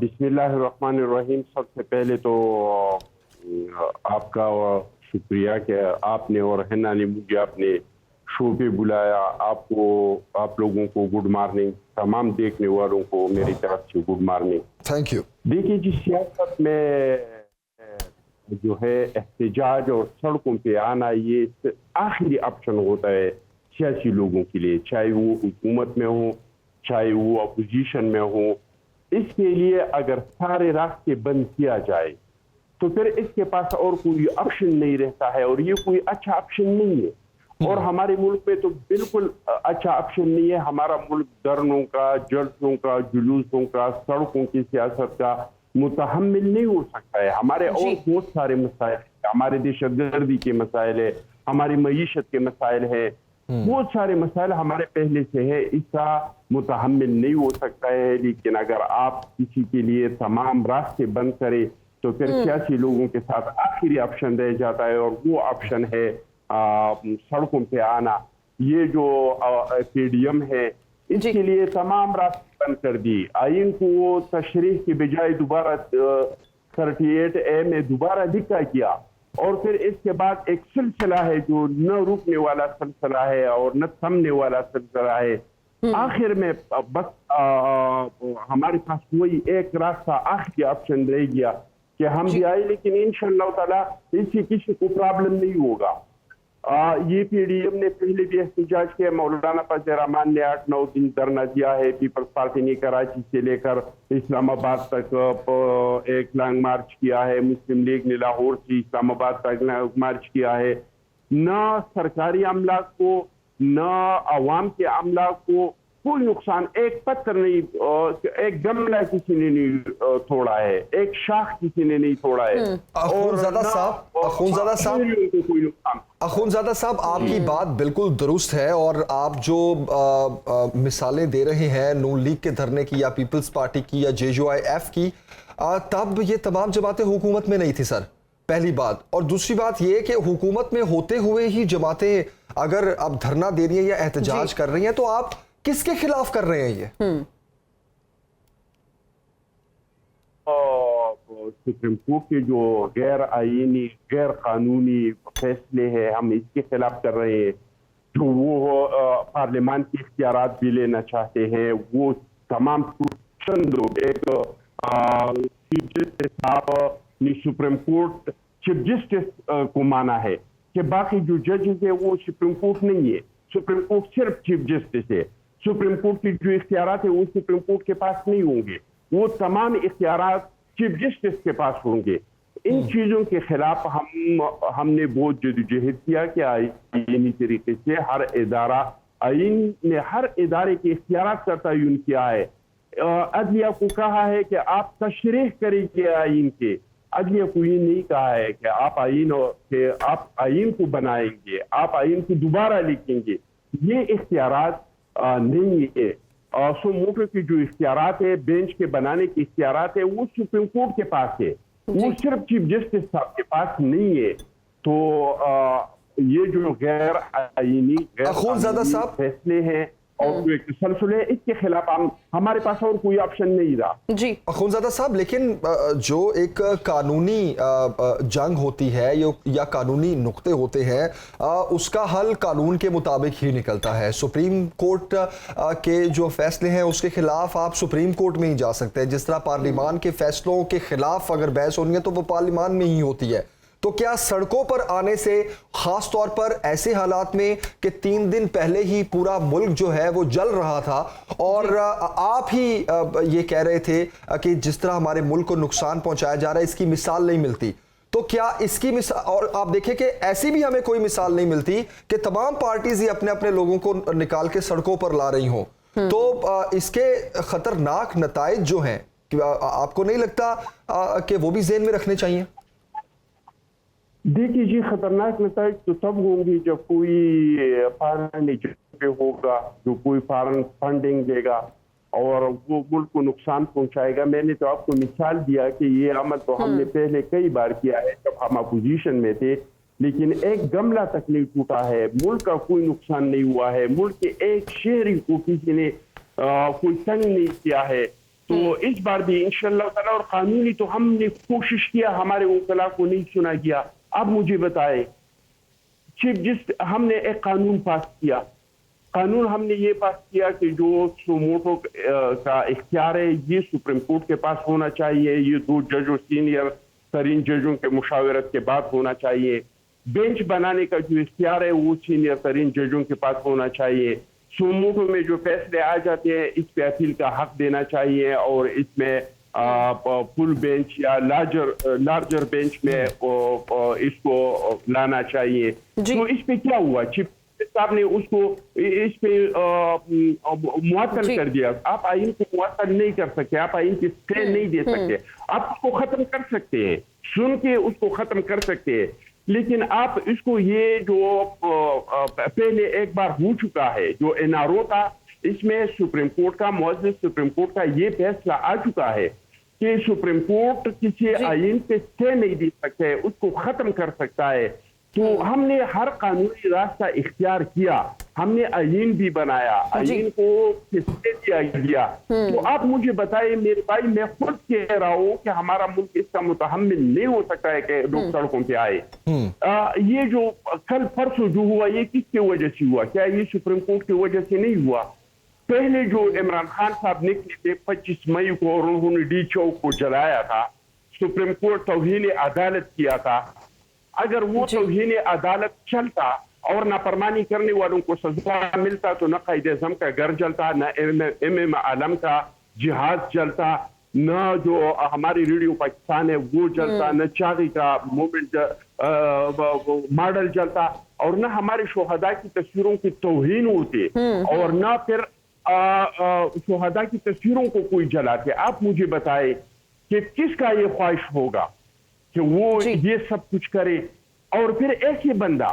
بسم اللہ الرحمن الرحیم. سب سے پہلے تو آپ کا شکریہ کہ آپ نے اور ہنا نے مجھے اپنے شو پہ بلایا. آپ لوگوں کو گڈ مارننگ, تمام دیکھنے والوں کو میری طرف سے گڈ مارننگ. Thank you. دیکھیے جی, سیاست میں جو ہے احتجاج اور سڑکوں پہ آنا یہ آخری آپشن ہوتا ہے سیاسی لوگوں کے لیے, چاہے وہ حکومت میں ہوں چاہے وہ اپوزیشن میں ہوں. اس کے لیے اگر سارے راستے بند کیا جائے تو پھر اس کے پاس اور کوئی آپشن نہیں رہتا ہے، اور یہ کوئی اچھا آپشن نہیں ہے، اور ہمارے ملک میں تو بالکل اچھا آپشن نہیں ہے۔ ہمارا ملک دھرنوں کا، جلسوں کا، جلوسوں کا، سڑکوں کی سیاست کا متحمل نہیں ہو سکتا ہے۔ ہمارے اور بہت سارے مسائل ہیں، ہمارے دہشت گردی کے مسائل ہے، ہماری معیشت کے مسائل ہے، بہت سارے مسائل ہمارے پہلے سے ہے، اس کا متحمل نہیں ہو سکتا ہے۔ لیکن اگر آپ کسی کے لیے تمام راستے بند کرے تو پھر سیاسی لوگوں کے ساتھ آخری آپشن رہ جاتا ہے، اور وہ آپشن ہے سڑکوں پہ آنا۔ یہ جو PDM ہے اس کے لیے تمام راستے بند کر دی، آئین کو وہ تشریح کی بجائے دوبارہ 38A میں دوبارہ لکھا کیا، اور پھر اس کے بعد ایک سلسلہ ہے جو نہ رکنے والا سلسلہ ہے اور نہ تھمنے والا سلسلہ ہے۔ آخر میں بس ہمارے پاس وہی ایک راستہ، آخری آپشن رہ گیا کہ ہم بھی آئے، لیکن انشاءاللہ تعالیٰ اس سے کسی کو پرابلم نہیں ہوگا۔ یہ PDM نے پہلے بھی احتجاج کیا، مولانا فضل الرحمان نے 8-9 دن دھرنا دیا ہے، پیپلز پارٹی نے کراچی سے لے کر اسلام آباد تک ایک لانگ مارچ کیا ہے، مسلم لیگ نے لاہور سے اسلام آباد تک مارچ کیا ہے۔ نہ سرکاری عملہ کو نہ عوام کے عملہ کو کوئی نقصان، ایک پتھر نہیں، ایک گملہ کسی نے نہیں توڑا ہے، ایک شاخ کسی نے نہیں توڑا ہے۔ اخونزادہ صاحب آپ کی بات بالکل درست ہے، اور آپ جو مثالیں دے رہے ہیں نون لیگ کے دھرنے کی یا پیپلز پارٹی کی یا JUIF کی، تب یہ تمام جماعتیں حکومت میں نہیں تھی سر، پہلی بات۔ اور دوسری بات یہ کہ حکومت میں ہوتے ہوئے ہی جماعتیں اگر اب دھرنا دے رہی ہیں یا احتجاج کر رہی ہیں تو آپ کس کے خلاف کر رہے ہیں یہ؟ سپریم کورٹ کے جو غیر آئینی، غیر قانونی فیصلے ہیں، ہم اس کے خلاف کر رہے ہیں۔ جو وہ پارلیمان کے اختیارات بھی لینا چاہتے ہیں، وہ تمام چند لوگ، ایک چیف جسٹس صاحب نے سپریم کورٹ چیف جسٹس کو مانا ہے کہ باقی جو ججز ہیں وہ سپریم کورٹ نہیں ہے، سپریم کورٹ صرف چیف جسٹس ہے۔ سپریم کورٹ کی جو اختیارات ہیں وہ سپریم کورٹ کے پاس نہیں ہوں گے، وہ تمام اختیارات چیف جسٹس کے پاس ہوں گے۔ ان چیزوں کے خلاف ہم نے بہت جدوجہد کیا کہ آئینی طریقے سے ہر ادارہ، آئین نے ہر ادارے کے اختیارات کا تعین کیا ہے۔ عدلیہ کو کہا ہے کہ آپ تشریح کریں گے آئین کے، عدلیہ کو یہ نہیں کہا ہے کہ آپ آئین کو بنائیں گے، آپ آئین کو دوبارہ لکھیں گے، یہ اختیارات نہیں ہے۔ سو موٹو کی جو اختیارات ہے، بینچ کے بنانے کے اختیارات ہے، وہ سپریم کورٹ کے پاس ہے، وہ صرف چیف جسٹس صاحب کے پاس نہیں ہے۔ تو یہ جو غیر آئینی، غیر قانونی فیصلے ہیں اور جو ایک تسلسل ہے، اس کے خلاف ہمارے پاس اور کوئی آپشن نہیں رہا۔ جی اخونزادہ صاحب، لیکن جو ایک قانونی جنگ ہوتی ہے یا قانونی نقطے ہوتے ہیں، اس کا حل قانون کے مطابق ہی نکلتا ہے۔ سپریم کورٹ کے جو فیصلے ہیں اس کے خلاف آپ سپریم کورٹ میں ہی جا سکتے ہیں، جس طرح پارلیمان کے فیصلوں کے خلاف اگر بحث ہونی ہے تو وہ پارلیمان میں ہی ہوتی ہے۔ تو کیا سڑکوں پر آنے سے، خاص طور پر ایسے حالات میں کہ 3 دن پہلے ہی پورا ملک جو ہے وہ جل رہا تھا اور آپ ہی یہ کہہ رہے تھے کہ جس طرح ہمارے ملک کو نقصان پہنچایا جا رہا ہے اس کی مثال نہیں ملتی، تو کیا اس کی مثال، اور آپ دیکھیں کہ ایسی بھی ہمیں کوئی مثال نہیں ملتی کہ تمام پارٹیز ہی اپنے اپنے لوگوں کو نکال کے سڑکوں پر لا رہی ہوں، تو اس کے خطرناک نتائج جو ہیں آپ کو نہیں لگتا کہ وہ بھی ذہن میں رکھنے چاہیے؟ دیکھیے جی، خطرناک نتائج تو تب ہوں گی جب کوئی فارن ایجنٹ ہوگا جو کوئی فارن فنڈنگ دے گا اور وہ ملک کو نقصان پہنچائے گا۔ میں نے تو آپ کو مثال دیا کہ یہ عمل تو ہم نے پہلے کئی بار کیا ہے جب ہم اپوزیشن میں تھے، لیکن ایک گملہ تک نہیں ٹوٹا ہے، ملک کا کوئی نقصان نہیں ہوا ہے، ملک کے ایک شہری کو کسی نے کوئی تنگ نہیں کیا ہے۔ تو اس بار بھی انشاءاللہ تعالیٰ، اور قانونی تو ہم نے کوشش کیا، ہمارے وکلاء کو نہیں سنا گیا۔ اب مجھے بتائے، چیف جسٹس، ہم نے ایک قانون پاس کیا، قانون ہم نے یہ پاس کیا کہ جو سوموٹو کا اختیار ہے یہ سپریم کورٹ کے پاس ہونا چاہیے، یہ 2 ججوں، سینئر ترین ججوں کے مشاورت کے بعد ہونا چاہیے، بینچ بنانے کا جو اختیار ہے وہ سینئر ترین ججوں کے پاس ہونا چاہیے، سوموٹو میں جو فیصلے آ جاتے ہیں اس پہ اپیل کا حق دینا چاہیے، اور اس میں फुल बेंच या लार्जर बेंच में इसको लाना चाहिए। तो इस पे क्या हुआ, चीफ साहब ने उसको इस पे मुअत्तल कर दिया। आप आइन को मुअत्तल नहीं कर सकते, आप आइन की स्टे नहीं दे सकते, आप उसको खत्म कर सकते हैं, सुन के उसको खत्म कर सकते हैं, लेकिन आप इसको ये जो पहले एक बार हो चुका है, जो एनआरओ था, इसमें सुप्रीम कोर्ट का मुअज़्ज़िज़ सुप्रीम कोर्ट का ये फैसला आ चुका है कि सुप्रीम कोर्ट किसी आइन पे स्टे नहीं दे सकते, उसको खत्म कर सकता है। तो हमने हर कानूनी रास्ता इख्तियार किया, हमने आइन भी बनाया, आइन को स्टे दिया गया। तो आप मुझे बताइए मेरे भाई, मैं खुद कह रहा हूँ कि हमारा मुल्क इसका मुतहम्मिल नहीं हो सकता है कि लोग सड़कों पे आए। ये जो कल परसों जो हुआ, ये किसकी वजह से हुआ? क्या ये सुप्रीम कोर्ट की वजह से नहीं हुआ? पहले जो इमरान खान साहब निकले थे 25 मई को और उन्होंने डी चौक को जलाया था, सुप्रीम कोर्ट तौहीन अदालत किया था। अगर वो तौहीन अदालत चलता और नाफरमानी करने वालों को सजा मिलता तो न कायद एज़म का घर जलता, न एम आलम का जिहाज जलता, न जो हमारी रेडियो पाकिस्तान है वो जलता, न चागी का मूवमेंट मॉडल जलता, और न हमारे शोहदा की तस्वीरों की तौहीन होती, और न फिर शोहदा की तस्वीरों को कोई जलाते। आप मुझे बताए कि किसका ये ख्वाहिश होगा कि वो ये सब कुछ करे? और फिर ऐसे बंदा,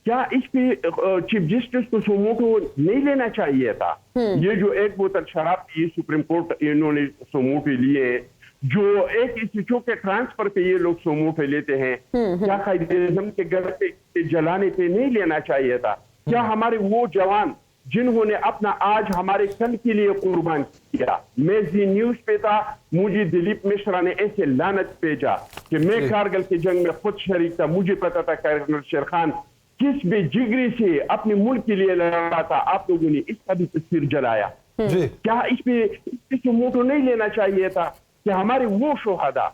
क्या इस पे चीफ जस्टिस को सोमोटो नहीं लेना चाहिए था? ये जो एक बोतल शराब थी सुप्रीम कोर्ट इन्होंने सोमोटो लिए, जो एक इशू के ट्रांसफर पे ये लोग सोमोटो लेते हैं, क्या कायदे एज़म के घर पे जलाने पे नहीं लेना चाहिए था? क्या हमारे वो जवान जिन्होंने अपना आज हमारे कल के लिए कुर्बान किया, मैं जी न्यूज पे था, मुझे दिलीप मिश्रा ने ऐसे लानत भेजा कि मैं कारगिल की जंग में खुद शरीक था, मुझे पता था कर्नल शेर खान किस बेजिगरी से अपने मुल्क के लिए लड़ा था, आप लोगों ने इसका भी तस्वीर जलाया। क्या इस पे मोटो नहीं लेना चाहिए था कि हमारे वो शोहदा,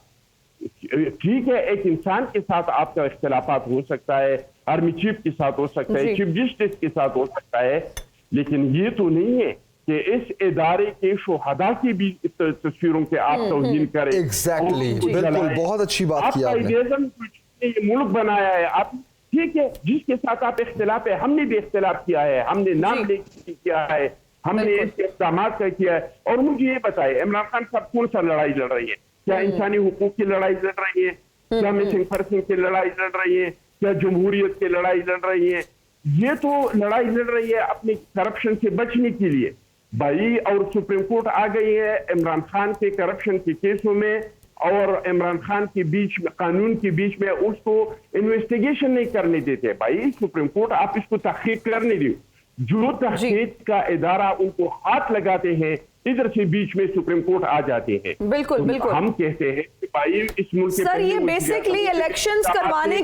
ठीक है एक इंसान के साथ आपका इख्तिलाफात हो सकता है, आर्मी चीफ के साथ हो सकता है, चीफ जस्टिस के साथ हो सकता है, लेकिन ये तो नहीं है कि इस इदारे के शोहदा की भी तस्वीरों के आप तौहीन करें। एग्जैक्टली, बिल्कुल, बहुत अच्छी बात की आपने। ये मुल्क बनाया है, आप ठीक है जिसके साथ आप इख्तिलाफ है, हमने भी इख्तिलाफ किया है, हमने नाम लेके किया है, हमने इसके इक़दाम का किया है। और मुझे ये बताए इमरान खान साहब कौन सा लड़ाई लड़ रही है? क्या इंसानी हुकूक की लड़ाई लड़ रही है? क्या मिसिंग पर्सन की लड़ाई लड़ रही है? क्या जमहूरियत की लड़ाई लड़ रही है? ये तो लड़ाई लड़ रही है अपनी करप्शन से बचने के लिए भाई। और सुप्रीम कोर्ट आ गई है इमरान खान के करप्शन के केसों में, और इमरान खान के बीच में कानून के बीच में उसको इन्वेस्टिगेशन नहीं करने देते। भाई सुप्रीम कोर्ट आप इसको तहकीक करने दो, जो तहकीक का इदारा उनको हाथ लगाते हैं इधर से बीच में सुप्रीम कोर्ट आ जाते हैं। बिल्कुल तो बिल्कुल, हम कहते हैं कि भाई इस मुल्क के सर ये बेसिकली इलेक्शंस करवाने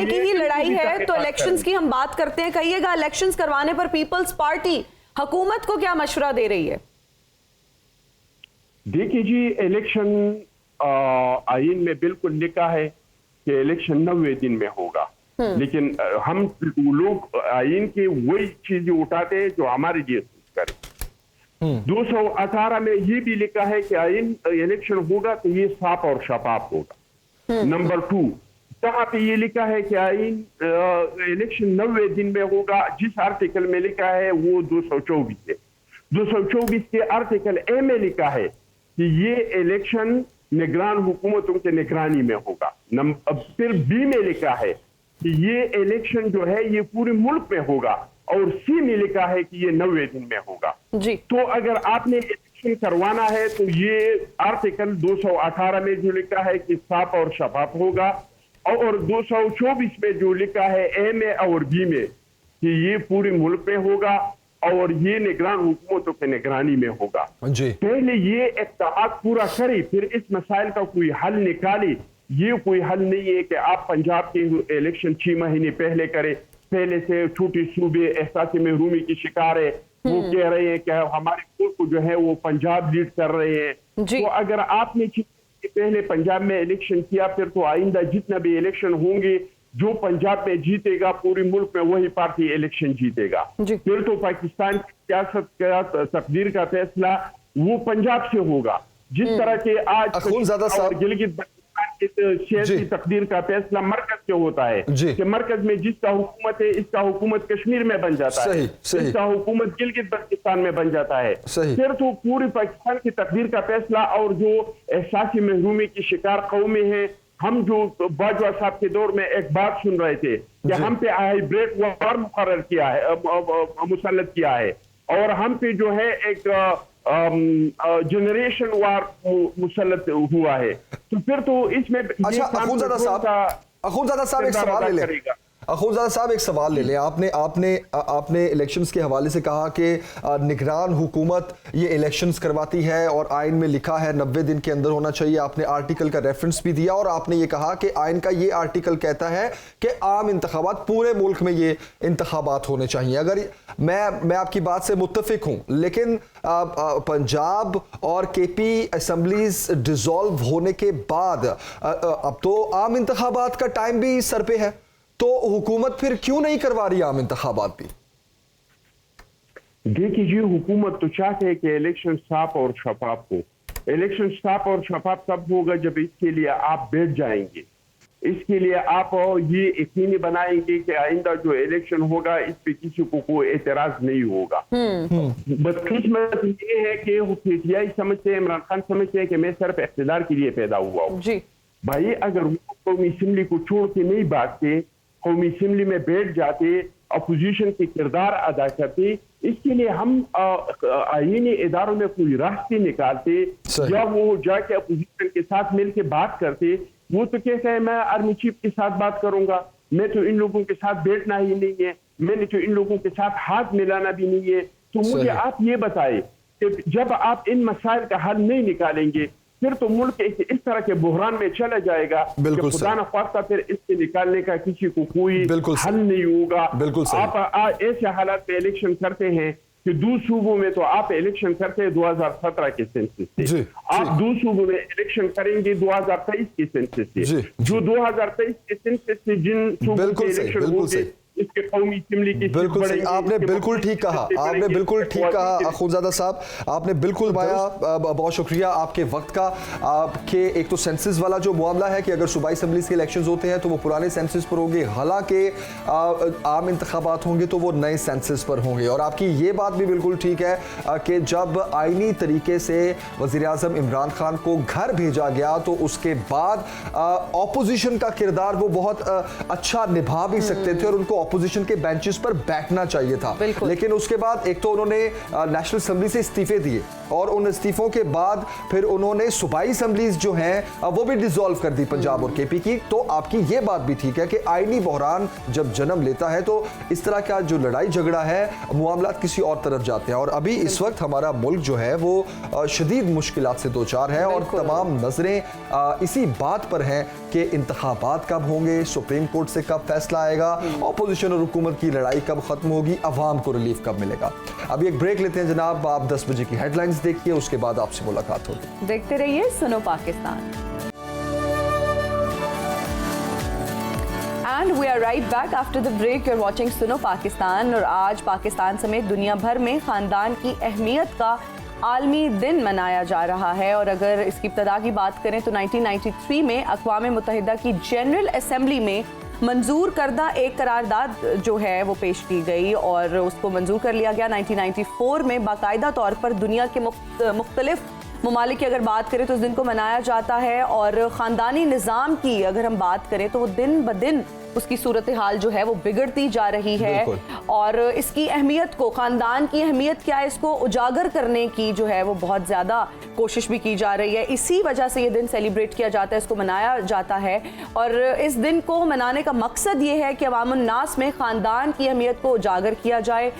की ही लड़ाई है। तो इलेक्शंस की हम बात करते हैं, कहिएगा इलेक्शंस करवाने पर पीपल्स पार्टी हुकूमत को क्या मशवरा दे रही है? देखिए जी, इलेक्शन आइन में बिल्कुल लिखा है कि इलेक्शन 90 दिन में होगा, लेकिन हम लोग आइन के वही चीजें उठाते हैं जो हमारे लिए करें। 218 में ये भी लिखा है कि आइन इलेक्शन होगा तो ये साफ और शफाफ होगा। नंबर 2 जहां पे ये लिखा है कि आइन इलेक्शन 90 दिन में होगा, जिस आर्टिकल में लिखा है वो 224 है। 224 के आर्टिकल ए में लिखा है कि ये इलेक्शन निगरान हुकूमतों के निगरानी में होगा। फिर बी में लिखा है कि ये इलेक्शन जो है ये पूरे मुल्क में होगा, और सी में लिखा है कि ये 90 दिन में होगा जी। तो अगर आपने इलेक्शन करवाना है तो ये आर्टिकल 218 में जो लिखा है कि साफ और शफाफ होगा, और 224 में जो लिखा है ए में और बी में कि ये पूरे मुल्क में होगा और ये निगरान हुकूमतों के निगरानी में होगा जी। पहले ये इत्तेहाद पूरा करे, फिर इस मसाइल का कोई हल निकाले। ये कोई हल नहीं है कि आप पंजाब के इलेक्शन 6 महीने पहले करें। पहले से छोटे सूबे एहसास महरूमी की शिकार है, वो कह रहे हैं कि हमारे मुल्क को जो है वो पंजाब लीड कर रहे हैं। तो अगर आपने पहले पंजाब में इलेक्शन किया, फिर तो आइंदा जितना भी इलेक्शन होंगे जो पंजाब में जीतेगा पूरे मुल्क में वही पार्टी इलेक्शन जीतेगा। फिर तो पाकिस्तान की सियासत का तकदीर का फैसला वो पंजाब से होगा। जिस तरह के आज अखुंज़ादा और साहब गिलगित बल्तिस्तान की सियासी जी। तकदीर का फैसला मरकज से होता है जी। कि मरकज में जिसका हुकूमत है इसका हुकूमत कश्मीर में बन जाता सही, है, सही। इसका हुकूमत गिलगित बल्तिस्तान में बन जाता है। सही। फिर तो पूरी पाकिस्तान की तकदीर का फैसला और जो एहसासी महरूमी की शिकार कौमें हैं, हम जो बाजवा साहब के दौर में एक बात सुन रहे थे कि जी। हम पे हाइब्रिड वार मुकर्रर किया है, मुसल्लत किया है, और हम पे जो है एक जनरेशन वार मुसल्लत हुआ है। तो फिर तो इसमें अच्छा अखुंज़ादा साहब एक सवाल ले लें। अखुंज़ादा साहब एक सवाल ले लें। आपने इलेक्शंस के हवाले से कहा कि निगरान हुकूमत ये इलेक्शंस करवाती है और आइन में लिखा है 90 दिन के अंदर होना चाहिए। आपने आर्टिकल का रेफरेंस भी दिया और आपने ये कहा कि आइन का ये आर्टिकल कहता है कि आम इंतखाबात पूरे मुल्क में ये इंतखाबात होने चाहिए। अगर मैं आपकी बात से मुत्तफिक हूँ, लेकिन पंजाब और केपी असम्बलीज डिसॉल्व होने के बाद अब तो आम इंतखाबात का टाइम भी सर पे है, तो हुकूमत फिर क्यों नहीं करवा रही आम इंतखाबात भी? देखिए जी, हुकूमत तो चाहते है कि इलेक्शन साफ और शफाफ हो। इलेक्शन साफ और शफाफ तब होगा जब इसके लिए आप बैठ जाएंगे, इसके लिए आप ये यकीनी बनाएंगे कि आइंदा जो इलेक्शन होगा इस पे किसी को कोई एतराज नहीं होगा। बदकिस्मत ये है कि पीटीआई समझते हैं, इमरान खान समझते हैं कि मैं सिर्फ इख्तिदार के लिए पैदा हुआ हूँ। भाई अगर वो कौमी असम्बली को छोड़ के नहीं भागते, कौमी असम्बली में बैठ जाते, अपोजिशन के किरदार अदा करते, इसके लिए हम आईनी इदारों में कोई रास्ते निकालते, या वो जाके अपोजिशन के साथ मिलकर बात करते। वो तो कहता है मैं आर्मी चीफ के साथ बात करूंगा, मैं तो इन लोगों के साथ बैठना ही नहीं है, मैंने तो इन लोगों के साथ हाथ मिलाना भी नहीं है। तो मुझे आप ये बताएं कि जब आप इन मसाइल का हल नहीं निकालेंगे, फिर तो मुल्क इस तरह के बुहरान में चला जाएगा कि खुदा न ख्वास्ता फिर इससे निकालने का किसी को कोई हल नहीं होगा। आप ऐसे हालात में इलेक्शन करते हैं कि 2 सूबों में तो आप इलेक्शन करते हैं 2017 के सेंसस से, आप 2 सूबों में इलेक्शन करेंगे 2023 के सेंसस से। जो 2023 के सेंसस से जिन सूबों के इलेक्शन होंगे इसके कौमी असम्बली की बिल्कुल सही, आपने बिल्कुल ठीक कहा, आपने बिल्कुल ठीक कहा अखुंज़ादा साहब, आपने बिल्कुल पाया। बहुत शुक्रिया आपके वक्त का। आपके एक तो सेंसस वाला जो मामला है कि अगर सूबाई असम्बलीज के इलेक्शंस होते हैं तो वो पुराने सेंसस पर होंगे, हालांकि आम इंतखाबात होंगे तो वो नए सेंसस पर होंगे। और आपकी ये बात भी बिल्कुल ठीक है कि जब आइनी तरीके से वज़ीर-ए-आज़म इमरान खान को घर भेजा गया तो उसके बाद ऑपोजिशन का किरदार वो बहुत अच्छा निभा भी सकते थे और उनको अपोजिशन के बेंचेस पर बैठना चाहिए था। लेकिन उसके बाद एक तो उन्होंने नेशनल असेंबली से इस्तीफे दिए और उन इस्तीफों के बाद फिर उन्होंने सूबाई असम्बलीज जो हैं वो भी डिसॉल्व कर दी पंजाब और केपी की। तो आपकी ये बात भी ठीक है कि आईनी बहरान जब जन्म लेता है तो इस तरह का जो लड़ाई झगड़ा है, मामलात किसी और तरफ जाते हैं। और अभी इस वक्त हमारा मुल्क जो है वो शदीद मुश्किलात से दो चार है और तमाम नजरें इसी बात पर हैं कि इंतखाबात कब होंगे, सुप्रीम कोर्ट से कब फैसला आएगा, अपोजिशन और हुकूमत की लड़ाई कब खत्म होगी, अवाम को रिलीफ कब मिलेगा। अभी एक ब्रेक लेते हैं जनाब, आप 10 बजे की हेडलाइंस देखिए, उसके बाद आपसे मुलाकात होगी। देखते रहिए सुनो Pakistan. And we are right back after the break. You're watching सुनो पाकिस्तान और आज पाकिस्तान समेत दुनिया भर में खानदान की अहमियत का आलमी दिन मनाया जा रहा है। और अगर इसकी इब्तदा की बात करें तो 1993 में अक़वाम मुत्तहिदा की जनरल असेंबली में मंजूर करदा एक करारदाद जो है वो पेश की गई और उसको मंजूर कर लिया गया। 1994 में बाकायदा तौर पर दुनिया के मुख्तलिफ ममालिक की अगर बात करें तो उस दिन को मनाया जाता है। और ख़ानदानी निज़ाम की अगर हम बात करें तो वो दिन ब दिन उसकी सूरत हाल जो है वो बिगड़ती जा रही है और इसकी अहमियत को, ख़ानदान की अहमियत क्या है, इसको उजागर करने की जो है वो बहुत ज़्यादा कोशिश भी की जा रही है। इसी वजह से ये दिन सेलिब्रेट किया जाता है, इसको मनाया जाता है। और इस दिन को मनाने का मकसद ये है कि अवामुन नास में ख़ानदान की अहमियत को उजागर किया जाए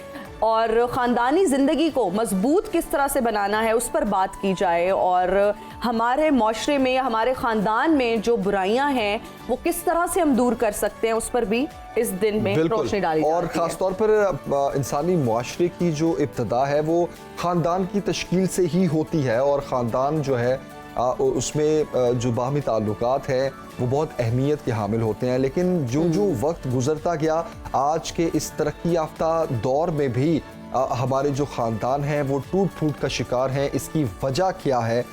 और ख़ानदानी ज़िंदगी को मजबूत किस तरह से बनाना है उस पर बात की जाए और हमारे माशरे में या हमारे ख़ानदान में जो बुराइयां हैं वो किस तरह से हम दूर कर सकते हैं उस पर भी इस दिन में रोशनी डाली जाती है। और ख़ास तौर पर इंसानी माशरे की जो इब्तदा है वो ख़ानदान की तश्कील से ही होती है और ख़ानदान जो है उसमें जो बाहमी ताल्लुकात हैं वो बहुत अहमियत के हामिल होते हैं। लेकिन जो वक्त गुजरता गया, आज के इस तरक्की याफ्ता दौर में भी हमारे जो ख़ानदान हैं वो टूट फूट का शिकार हैं। इसकी वजह क्या है?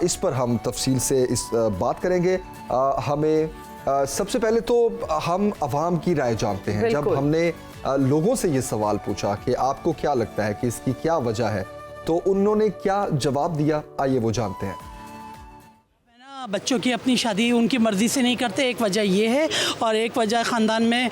इस पर हम तफसील से बात करेंगे। हमें सबसे पहले तो हम अवाम की राय जानते हैं। जब हमने लोगों से ये सवाल पूछा कि आपको क्या लगता है कि इसकी क्या वजह है, तो उन्होंने क्या जवाब दिया, आइए वो जानते हैं। बच्चों की अपनी शादी उनकी मर्ज़ी से नहीं करते, एक वजह ये है, और एक वजह ख़ानदान में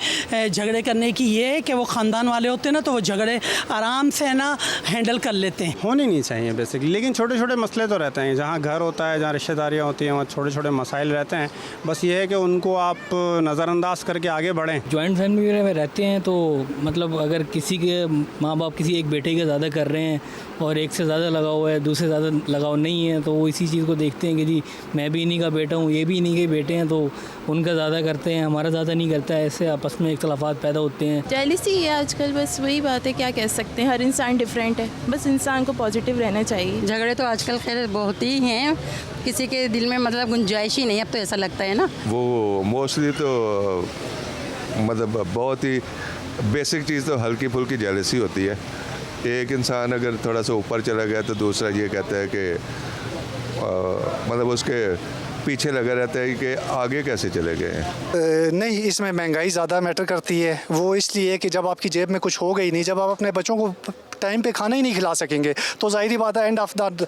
झगड़े करने की ये है कि वो ख़ानदान वाले होते हैं ना, तो वो झगड़े आराम से ना हैंडल कर लेते हैं। होने नहीं चाहिए बेसिकली, लेकिन छोटे छोटे मसले तो रहते हैं। जहाँ घर होता है, जहाँ रिश्तेदारियाँ होती हैं, वहाँ छोटे छोटे मसाइल रहते हैं। बस ये है कि उनको आप नज़रअंदाज करके आगे बढ़ें। जॉइंट फैमिली में रहते हैं तो मतलब अगर किसी के माँ बाप किसी एक बेटे के ज़्यादा कर रहे हैं और एक से ज़्यादा लगाव है, दूसरे ज़्यादा लगाव नहीं है, तो वो इसी चीज़ को देखते हैं कि जी मैं भी इन्हीं का बेटा हूँ, ये भी इन्हीं के बेटे हैं, तो उनका ज़्यादा करते हैं, हमारा ज़्यादा नहीं करता है। ऐसे आपस में इख्तलाफात पैदा होते हैं। जेलसी है आजकल, बस वही बात है, क्या कह सकते हैं, हर इंसान डिफरेंट है, बस इंसान को पॉजिटिव रहना चाहिए। झगड़े तो आजकल खैर बहुत ही हैं, किसी के दिल में मतलब गुंजाइश ही नहीं, अब तो ऐसा लगता है ना। वो मोस्टली तो मतलब बहुत ही बेसिक चीज़ तो हल्की फुल्की जेलसी होती है। एक इंसान अगर थोड़ा सा ऊपर चला गया तो दूसरा ये कहता है कि मतलब उसके पीछे लगा रहता है कि आगे कैसे चले गए। नहीं, इसमें महंगाई ज़्यादा मैटर करती है। वो इसलिए कि जब आपकी जेब में कुछ हो गई नहीं, जब आप अपने बच्चों को टाइम पे खाना ही नहीं खिला सकेंगे, तो ज़ाहिर बात है एंड ऑफ द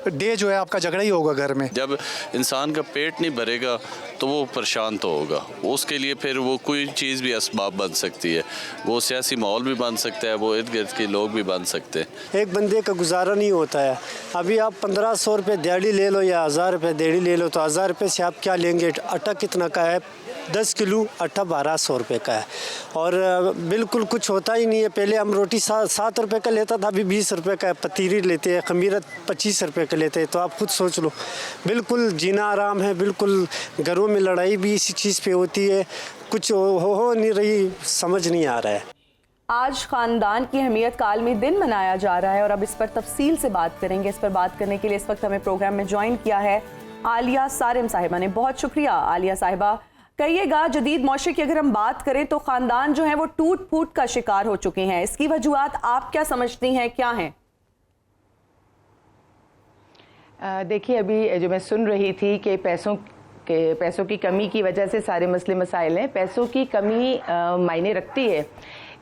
डे जो है आपका झगड़ा ही होगा घर में। जब इंसान का पेट नहीं भरेगा तो वो परेशान तो होगा, उसके लिए फिर वो कोई चीज़ भी असबाब बन सकती है, वो सियासी माहौल भी बन सकता है, वो इर्द गिर्द के लोग भी बन सकते हैं। एक बंदे का गुजारा नहीं होता है। अभी आप 1500 रुपये दिहाड़ी ले लो या 1000 रुपये दिहाड़ी ले लो, तो 1000 रुपये से आप क्या लेंगे? आटा कितना का है? 10 किलो आटा 1200 रुपये का है, और बिल्कुल कुछ होता ही नहीं है। पहले हम रोटी 7 रुपये का लेता था, अभी 20 रुपये का पतीरी लेते हैं, खमीरा 25 रुपये का लेते हैं। तो आप खुद सोच लो, बिल्कुल जीना आराम है, बिल्कुल घरों में लड़ाई भी इसी चीज़ पे होती है, कुछ हो नहीं रही, समझ नहीं आ रहा है। आज ख़ानदान की अहमियत का आलमी दिन मनाया जा रहा है और अब इस पर तफसील से बात करेंगे। इस पर बात करने के लिए इस वक्त हमें प्रोग्राम में ज्वाइन किया है आलिया सारिम साहिबा ने। बहुत शुक्रिया आलिया साहिबा। कहिएगा, जदीद मौशरे की अगर हम बात करें तो ख़ानदान जो है वो टूट फूट का शिकार हो चुके हैं, इसकी वजूहात आप क्या समझती हैं, क्या हैं? देखिए, अभी जो मैं सुन रही थी कि पैसों की कमी की वजह से सारे मसले मसाइल हैं। पैसों की कमी मायने रखती है,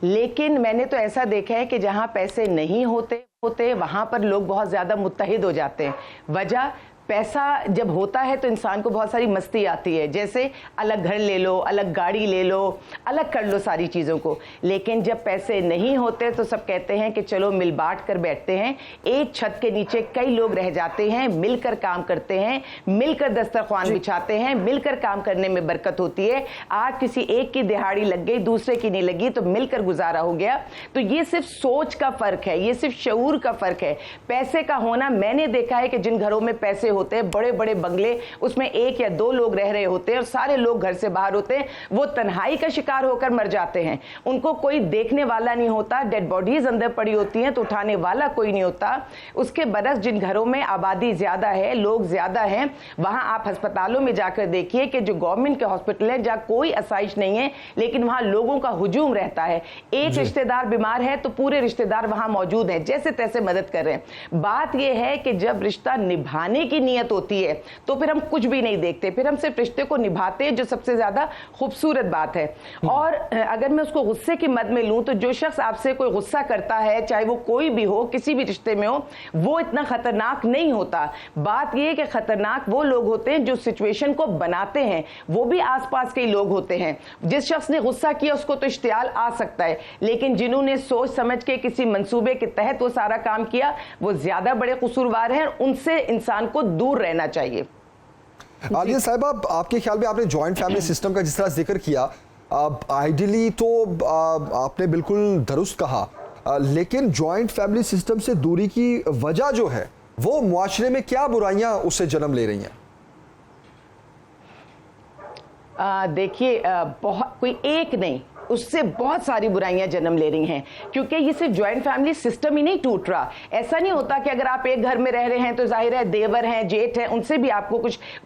लेकिन मैंने तो ऐसा देखा है कि जहाँ पैसे नहीं होते वहाँ पर लोग बहुत ज़्यादा मुत्तहिद हो जाते हैं। वजह, पैसा जब होता है तो इंसान को बहुत सारी मस्ती आती है, जैसे अलग घर ले लो, अलग गाड़ी ले लो, अलग कर लो सारी चीज़ों को। लेकिन जब पैसे नहीं होते तो सब कहते हैं कि चलो मिल बांट कर बैठते हैं, एक छत के नीचे कई लोग रह जाते हैं, मिलकर काम करते हैं, मिलकर दस्तरख्वान बिछाते हैं, मिलकर काम करने में बरकत होती है। आज किसी एक की दिहाड़ी लग गई, दूसरे की नहीं लगी, तो मिलकर गुजारा हो गया। तो ये सिर्फ सोच का फ़र्क है, ये सिर्फ शऊर का फ़र्क है। पैसे का होना, मैंने देखा है कि जिन घरों में पैसे होते हैं, बड़े बड़े बंगले, उसमें 1 या 2 लोग रह रहे होते हैं और सारे लोग घर से बाहर होते हैं, वो तन्हाई का शिकार होकर मर जाते हैं। उनको कोई देखने वाला नहीं होता, डेड बॉडीज अंदर पड़ी होती हैं तो उठाने वाला कोई नहीं होता। उसके बरक्स जिन घरों में आबादी ज्यादा है, लोग ज्यादा हैं, वहां आप अस्पतालों में जाकर देखिए कि जो गवर्नमेंट के हॉस्पिटल हैं जहां कोई आसाइश नहीं है, लेकिन वहां लोगों का हुजूम रहता है। एक रिश्तेदार बीमार है तो पूरे रिश्तेदार वहां मौजूद हैं, जैसे तैसे मदद कर रहे हैं। बात यह है कि जब रिश्ता निभाने की नियत होती है तो फिर हम कुछ भी नहीं देखते, फिर हम सिर्फ रिश्ते को निभाते हैं, जो सबसे ज्यादा खूबसूरत बात है। और अगर मैं उसको गुस्से की मद में लूं तो जो शख्स आपसे कोई गुस्सा करता है, चाहे वो कोई भी हो, किसी भी रिश्ते में हो, वो इतना खतरनाक नहीं होता। बात यह है कि खतरनाक वो लोग होते हैं जो सिचुएशन को बनाते हैं, वो भी आसपास के लोग होते हैं। जिस शख्स ने गुस्सा किया उसको तो इश्तियाल आ सकता है, लेकिन जिन्होंने सोच समझ के किसी मंसूबे के तहत वो सारा काम किया, वो ज्यादा बड़े कसूरवार हैं, उनसे इंसान को दूर रहना चाहिए। आलिया साहिबा, आपके ख्याल में, आपने जॉइंट फैमिली सिस्टम का जिस तरह जिक्र किया, आइडियली तो आपने बिल्कुल दुरुस्त कहा, लेकिन जॉइंट फैमिली सिस्टम से दूरी की वजह जो है वो मुआशरे में क्या बुराइयां उससे जन्म ले रही हैं? देखिए, बहुत कोई एक नहीं, اس سے بہت ساری برائیاں جنم لے رہی ہیں, کیونکہ یہ صرف جوائنٹ فیملی سسٹم ہی نہیں ٹوٹ رہا. ایسا نہیں ہوتا کہ اگر آپ ایک گھر میں رہ رہے ہیں تو ظاہر ہے دیور ہیں, جیٹھ ہیں, ان سے بھی آپ کو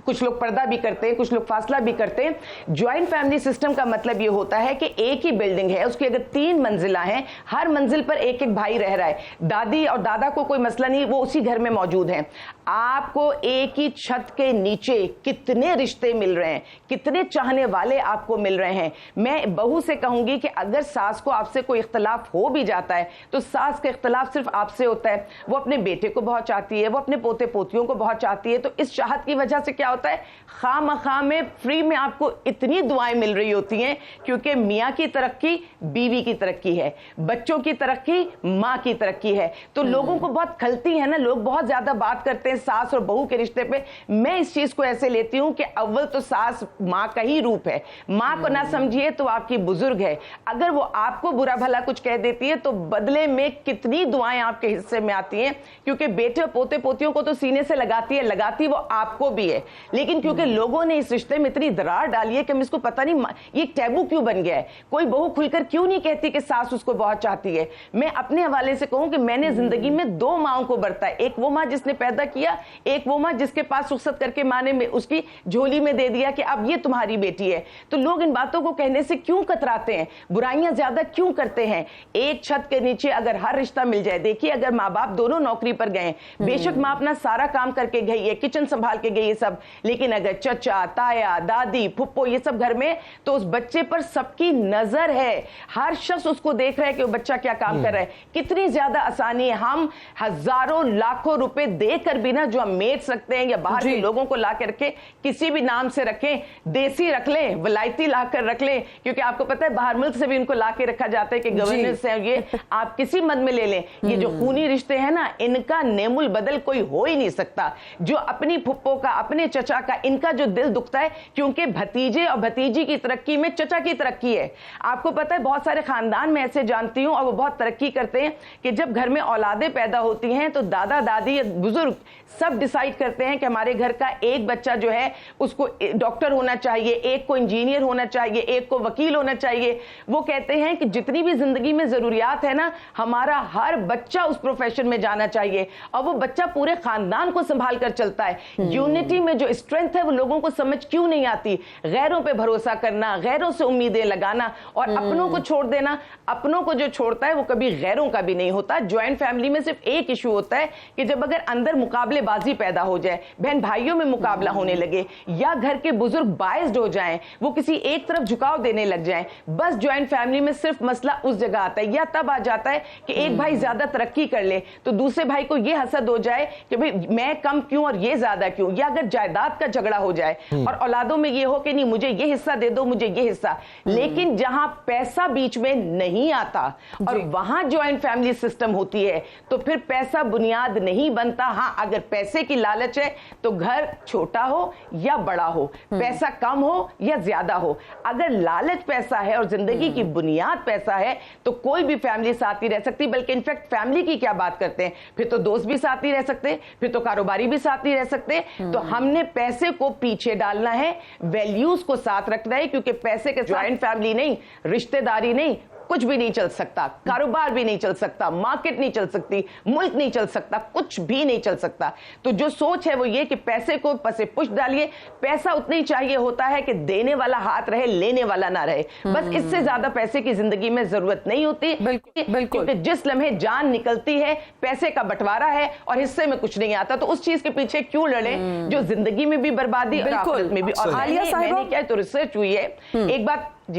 کچھ لوگ پردہ بھی کرتے ہیں, کچھ لوگ فاصلہ بھی کرتے ہیں. جوائنٹ فیملی سسٹم کا مطلب یہ ہوتا ہے کہ ایک ہی بلڈنگ ہے, اس کی اگر 3 منزلہ ہیں, ہر منزل پر ایک ایک بھائی رہ رہا ہے. دادی اور دادا کو کوئی مسئلہ نہیں, وہ اسی گھر میں موجود ہیں. آپ کو ایک ہی چھت کے نیچے کتنے رشتے مل رہے ہیں, کتنے چاہنے والے آپ کو مل رہے ہیں. میں بہو سے کہوں گی کہ اگر ساس کو آپ سے کوئی اختلاف ہو بھی جاتا ہے تو ساس کا اختلاف صرف آپ سے ہوتا ہے. وہ اپنے بیٹے کو بہت چاہتی ہے, وہ اپنے پوتے پوتیوں کو بہت چاہتی ہے. تو اس چاہت کی وجہ سے کیا ہوتا ہے, خواہ مخواہ میں فری میں آپ کو اتنی دعائیں مل رہی ہوتی ہیں, کیونکہ میاں کی ترقی بیوی کی ترقی ہے, بچوں کی ترقی ماں کی ترقی ہے. تو لوگوں کو بہت کھلتی ہے نا, لوگ بہت زیادہ بات کرتے ہیں ساس اور بہو کے رشتے پہ. میں اس چیز کو ایسے لیتی ہوں کہ اول تو ساس ماں کا ہی روپ ہے, ماں کو نہ سمجھیے تو آپ کی بزرگ ہے. اگر وہ آپ کو برا بھلا کچھ کہہ دیتی ہے تو بدلے میں کتنی دعائیں آپ کے حصے میں آتی ہیں, کیونکہ بیٹے اور پوتے پوتیوں کو تو سینے سے لگاتی وہ آپ کو بھی ہے. لیکن کیونکہ لوگوں نے اس رشتے میں اتنی درار ڈالی ہے کہ ہم اس کو پتہ نہیں یہ ٹیبو کیوں بن گیا ہے. کوئی بہو کھل کر کیوں نہیں کہتی کہ ساس اس کو بہت چاہتی ہے. میں اپنے حوالے سے کہوں کہ میں نے زندگی میں 2 ماؤں کو برتا ہے, ایک وہ ماں جس نے پیدا کیا, ایک وہ ماں جس کے پاس رخصت کر کے ماں نے اس کی جھولی میں دے دیا کہ اب یہ تمہاری بیٹی ہے. تو لوگ ان باتوں کو کہنے سے کیوں کتراتے ہیں, برائیاں زیادہ کیوں کرتے ہیں. ایک چھت کے نیچے اگر ہر رشتہ مل جائے, دیکھیے اگر ماں باپ دونوں نوکری پر گئے, بے شک ماں اپنا سارا کام کر کے گئی ہے, کچن سنبھال کے گئی ہے سب, لیکن اگر چچا, تایا, دادی, پھپھو یہ سب گھر میں, تو اس بچے پر سب کی نظر ہے, ہر شخص اس کو دیکھ رہا ہے کہ وہ بچہ کیا کام کر رہا ہے. کتنی زیادہ آسانی ہے, ہم ہزاروں لاکھوں روپے دے کر بھی نا جو ہم میٹس رکھتے ہیں یا باہر کے لوگوں کو لا کے رکھیں, کسی بھی نام سے رکھیں, دیسی رکھ لیں, ولایتی لا کر رکھ لیں, کیونکہ آپ کو پتہ ہے باہر ملک سے بھی ان کو لا کے رکھا جاتا ہے کہ گورننس ہے. یہ آپ کسی مد میں لے لیں, یہ جو خونی رشتے ہیں نا, ان کا نیم البدل کوئی ہو ہی نہیں سکتا. جو اپنی پھپھو کا, اپنے چچا کا, ان کا جو دل دکھتا ہے, کیونکہ بھتیجے اور بھتیجی کی ترقی میں چچا کی ترقی ہے. آپ کو پتہ ہے بہت سارے خاندان میں ایسے جانتی ہوں اور وہ بہت ترقی کرتے ہیں کہ جب گھر میں اولادیں پیدا ہوتی ہیں تو دادا دادی بزرگ سب ڈیسائیڈ کرتے ہیں کہ ہمارے گھر کا ایک بچہ جو ہے اس کو ڈاکٹر ہونا چاہیے, ایک کو انجینئر ہونا چاہیے, ایک کو وکیل ہونا چاہیے. وہ کہتے ہیں کہ جتنی بھی زندگی میں ضروریات ہے نا, ہمارا ہر بچہ اس پروفیشن میں جانا چاہیے, اور وہ بچہ پورے خاندان کو سنبھال کر چلتا ہے. یونٹی میں جو اسٹرینتھ ہے وہ لوگوں کو سمجھ کیوں نہیں آتی. غیروں پہ بھروسہ کرنا, غیروں سے امیدیں لگانا اور اپنوں کو چھوڑ دینا. اپنوں کو جو چھوڑتا ہے وہ کبھی غیروں کا بھی نہیں ہوتا. جوائنٹ فیملی میں صرف ایک ایشو ہوتا ہے کہ جب اگر اندر مقابلے بازی پیدا ہو جائے, بہن بھائیوں میں مقابلہ ہونے لگے, یا گھر کے بزرگ باعث ہو جائیں, وہ کسی ایک طرف جھکاؤ دینے لگ جائیں, بس جوائنٹ فیملی میں صرف مسئلہ اس جگہ آتا ہے. یا تب آ جاتا ہے کہ ایک بھائی زیادہ ترقی کر لے تو دوسرے بھائی کو یہ حسد ہو جائے کہ بھئی میں کم کیوں اور یہ زیادہ کیوں. یا اگر جائیداد کا جھگڑا ہو جائے اور اولادوں میں یہ ہو کہ نہیں مجھے یہ حصہ دے دو, مجھے یہ حصہ. لیکن جہاں پیسہ بیچ میں نہیں آتا اور وہاں جوائنٹ فیملی سسٹم ہوتی ہے تو پھر پیسہ بنیاد نہیں بنتا. ہاں اگر پیسے کی لالچ ہے تو گھر چھوٹا ہو یا بڑا ہو, پیسہ کم ہو یا زیادہ ہو, اگر لالچ پیسہ ہے اور زندگی کی بنیاد پیسہ ہے تو کوئی بھی فیملی ساتھ نہیں رہ سکتی. بلکہ انفیکٹ فیملی کی کیا بات کرتے ہیں, پھر تو دوست بھی ساتھ نہیں رہ سکتے, پھر تو کاروباری بھی ساتھ نہیں رہ سکتے. تو ہم نے پیسے کو پیچھے ڈالنا ہے, ویلیوز کو ساتھ رکھنا ہے, کیونکہ پیسے کے جوائنٹ فیملی نہیں, رشتہ داری نہیں, کچھ بھی نہیں چل سکتا, کاروبار بھی نہیں چل سکتا, مارکیٹ نہیں چل سکتی, ملک نہیں چل سکتا, کچھ بھی نہیں چل سکتا. تو جو سوچ ہے وہ یہ کہ پیسے کو پسے پش ڈالیے. پیسہ اتنا ہی چاہیے ہوتا ہے کہ دینے والا ہاتھ رہے, لینے والا نہ رہے. بس اس سے زیادہ پیسے کی زندگی میں ضرورت نہیں ہوتی. کیونکہ جس لمحے جان نکلتی ہے پیسے کا بٹوارا ہے اور حصے میں کچھ نہیں آتا, تو اس چیز کے پیچھے کیوں لڑیں جو زندگی میں بھی بربادی اور آخرت میں بھی. اور میں نے کیا تو ریسرچ ہوئی ہے ایک بات.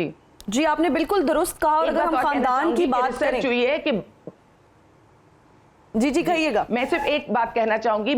جی آپ نے بالکل درست کہا. اور اگر ہم خاندان کی بات کریں ہوئی ہے کہ جی کہیے گا. میں صرف ایک بات کہنا چاہوں گی.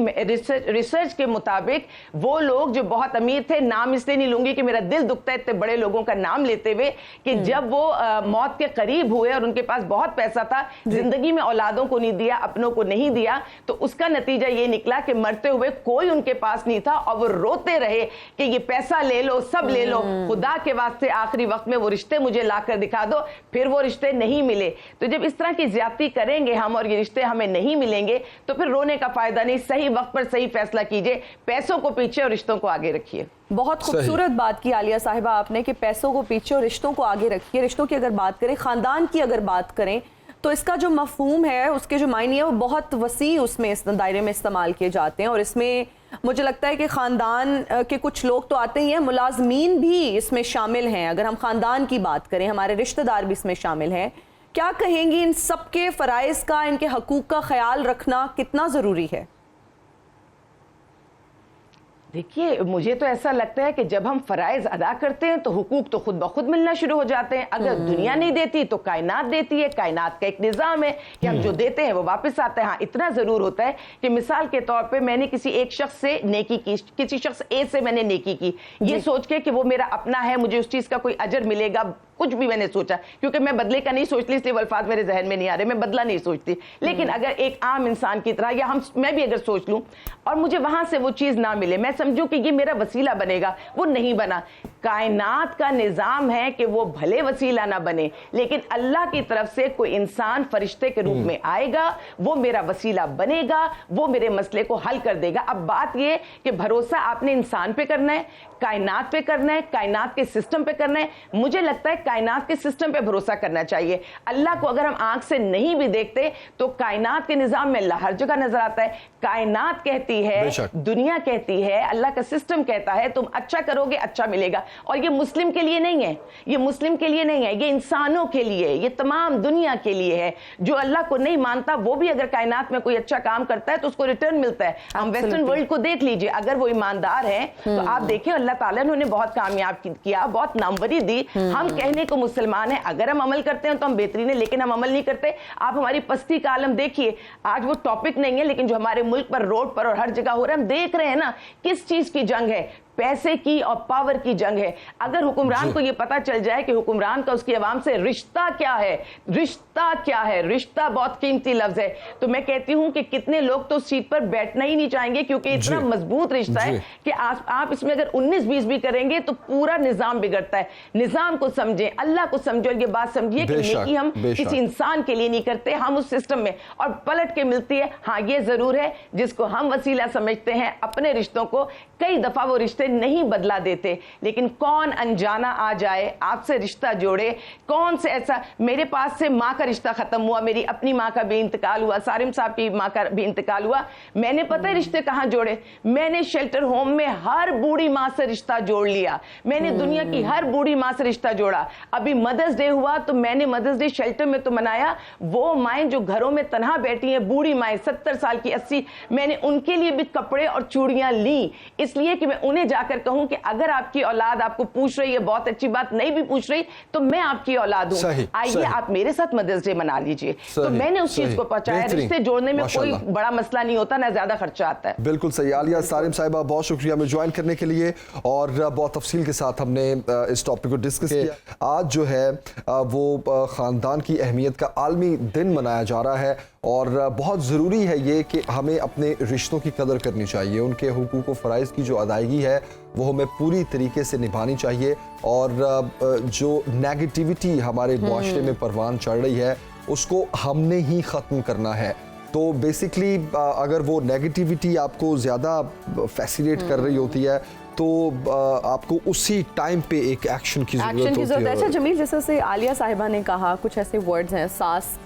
ریسرچ کے مطابق وہ لوگ جو بہت امیر تھے, نام اس لیے نہیں لوں گی کہ میرا دل دکھتا ہے اتنے بڑے لوگوں کا نام لیتے ہوئے, کہ جب وہ موت کے قریب ہوئے اور ان کے پاس بہت پیسہ تھا, زندگی میں اولادوں کو نہیں دیا, اپنوں کو نہیں دیا, تو اس کا نتیجہ یہ نکلا کہ مرتے ہوئے کوئی ان کے پاس نہیں تھا اور وہ روتے رہے کہ یہ پیسہ لے لو, سب لے لو, خدا کے واسطے آخری وقت میں وہ رشتے مجھے لا کر دکھا دو. پھر وہ رشتے نہیں ملے. تو جب اس طرح کی زیادتی کریں گے ہم اور یہ رشتے ہمیں نہیں नहीं मिलेंगे तो फिर रोने का फायदा नहीं, सही वक्त पर सही फैसला कीजिए, पैसों को पीछे और रिश्तों को आगे रखिए। बहुत खूबसूरत बात की आलिया साहिबा आपने कि पैसों को पीछे और रिश्तों को आगे रखिए। रिश्तों की अगर बात करें, खानदान की अगर बात करें, तो इसका जो मफहूम है, उसके जो मायने है, वो बहुत वसी उसमें इस दायरे में इस्तेमाल किए जाते हैं। और इसमें मुझे लगता है कि ख़ानदान के कुछ लोग तो आते ही हैं, मुलाजमीन भी इसमें शामिल हैं। अगर हम ख़ानदान की बात करें, हमारे रिश्तेदार भी इसमें शामिल हैं। क्या कहेंगी इन सब के फ़राइज़ का, इनके हकूक़ का ख्याल रखना कितना ज़रूरी है? देखिए, मुझे तो ऐसा लगता है कि जब हम फ़राइज़ अदा करते हैं तो हुकूक तो खुद ब खुद मिलना शुरू हो जाते हैं। अगर दुनिया नहीं देती तो कायनात देती है। कायनात का एक निज़ाम है कि हम जो देते हैं वो वापस आता है। हाँ, इतना ज़रूर होता है कि मिसाल के तौर पे मैंने किसी एक शख्स से नेकी की, किसी शख्स ए से मैंने नेकी की, ये सोच के कि वो मेरा अपना है, मुझे उस चीज़ का कोई अजर मिलेगा, कुछ भी मैंने सोचा, क्योंकि मैं बदले का नहीं सोचती, इसलिए अल्फाज मेरे जहन में नहीं आ रहे, मैं बदला नहीं सोचती। लेकिन अगर एक आम इंसान की तरह या मैं भी अगर सोच लूं और मुझे वहां से वो चीज़ ना मिले, मैं समझूं कि ये मेरा वसीला बनेगा, वो नहीं बना। कायनात का निज़ाम है कि वो भले वसीला ना बने, लेकिन अल्लाह की तरफ से कोई इंसान फरिश्ते के रूप में आएगा, वो मेरा वसीला बनेगा, वो मेरे मसले को हल कर देगा। अब बात ये कि भरोसा आपने इंसान पे करना है, कायनात पे करना है, कायनात के सिस्टम पे करना है। मुझे लगता है कायनात के सिस्टम पे भरोसा करना चाहिए। अल्लाह को अगर हम आंख से नहीं भी देखते तो कायनात के निज़ाम में अल्लाह हर जगह नजर आता है। कायनात कहती है, दुनिया कहती है, अल्लाह का सिस्टम कहता है तुम अच्छा करोगे अच्छा मिलेगा। और ये मुस्लिम के लिए नहीं है, ये मुस्लिम के लिए नहीं है, ये इंसानों के लिए, ये तमाम दुनिया के लिए है। जो अल्लाह को नहीं मानता वो भी अगर कायनात में कोई अच्छा काम करता है तो उसको रिटर्न मिलता है। हम वेस्टर्न वर्ल्ड को देख लीजिए, अगर वो ईमानदार है तो आप देखिए अल्लाह ताला ने उन्हें बहुत कामयाब किया, बहुत नामवरी दी। हम कहने को मुसलमान हैं, अगर हम अमल करते हैं तो हम बेहतरीन है, लेकिन हम अमल नहीं करते। आप हमारी पस्ती का आलम देखिए, आज वो टॉपिक नहीं है, लेकिन जो हमारे मुल्क पर रोड पर और हर जगह हो रहा है, हम देख रहे हैं ना किस चीज की जंग है, पैसे की और पावर की जंग है। अगर हुक्मरान को यह पता चल जाए कि हुक्मरान का उसकी आवाम से रिश्ता क्या है, रिश्ता क्या है, रिश्ता बहुत कीमती लफ्ज है, तो मैं कहती हूं कि कितने लोग तो सीट पर बैठना ही नहीं चाहेंगे, क्योंकि इतना मजबूत रिश्ता है कि आप इसमें अगर 19-20 भी करेंगे तो पूरा निजाम बिगड़ता है। निजाम को समझें, अल्लाह को समझो, ये बात समझिए कि नेकी हम किसी इंसान के लिए नहीं करते, हम उस सिस्टम में और पलट के मिलती है। हाँ, ये जरूर है, जिसको हम वसीला समझते हैं अपने रिश्तों को, कई दफा वो रिश्ते नहीं बदला देते, लेकिन कौन अनजाना आ जाए आपसे रिश्ता जोड़े, कौन से ऐसा, मेरे पास से माँ का रिश्ता खत्म हुआ, मेरी अपनी माँ का भी इंतकाल हुआ, सारिम साहब की माँ का भी इंतकाल हुआ, मैंने पता है रिश्ते कहाँ जोड़े, मैंने शेल्टर होम में हर बूढ़ी माँ से रिश्ता जोड़ लिया, मैंने दुनिया की हर बूढ़ी माँ से रिश्ता जोड़ा। अभी मदर्स डे हुआ तो मैंने मदर्स डे शेल्टर में तो मनाया, वो माएँ जो घरों में तनहा बैठी हैं, बूढ़ी माएँ 70 साल की 80, मैंने उनके लिए भी कपड़े और चूड़ियाँ ली, इसलिए कि मैं उन्हें जाकर कहूं कि अगर आपकी औलाद आपको पूछ रही है, बहुत अच्छी बात, नहीं भी पूछ रही तो मैं आपकी औलाद हूं, आइए आप मेरे साथ मदर्स डे मना लीजिए। तो मैंने उस चीज को पहुंचाया। रिश्ते जोड़ने में कोई बड़ा मसला नहीं होता, ना ज्यादा खर्चा आता है। बिल्कुल सही। आलिया सारिम साहिबा, बहुत शुक्रिया हमें ज्वाइन करने के लिए, और बहुत तफसील के साथ हमने इस टॉपिक को डिस्कस किया। आज जो है वो खानदान की अहमियत का आलमी दिन मनाया जा रहा है, और बहुत ज़रूरी है ये कि हमें अपने रिश्तों की कदर करनी चाहिए, उनके हुकूक व फ़राइज़ की जो अदायगी है वो हमें पूरी तरीके से निभानी चाहिए, और जो नेगेटिविटी हमारे माशरे में परवान चढ़ रही है उसको हमने ही ख़त्म करना है। तो बेसिकली अगर वो नेगेटिविटी आपको ज़्यादा फैसिनेट कर रही होती है तो आपको उसी टाइम पे एक एक्शन की ज़रूरत होती है। अच्छा जमील, जैसे आलिया साहिबा ने कहा, कुछ ऐसे वर्ड्स हैं, सास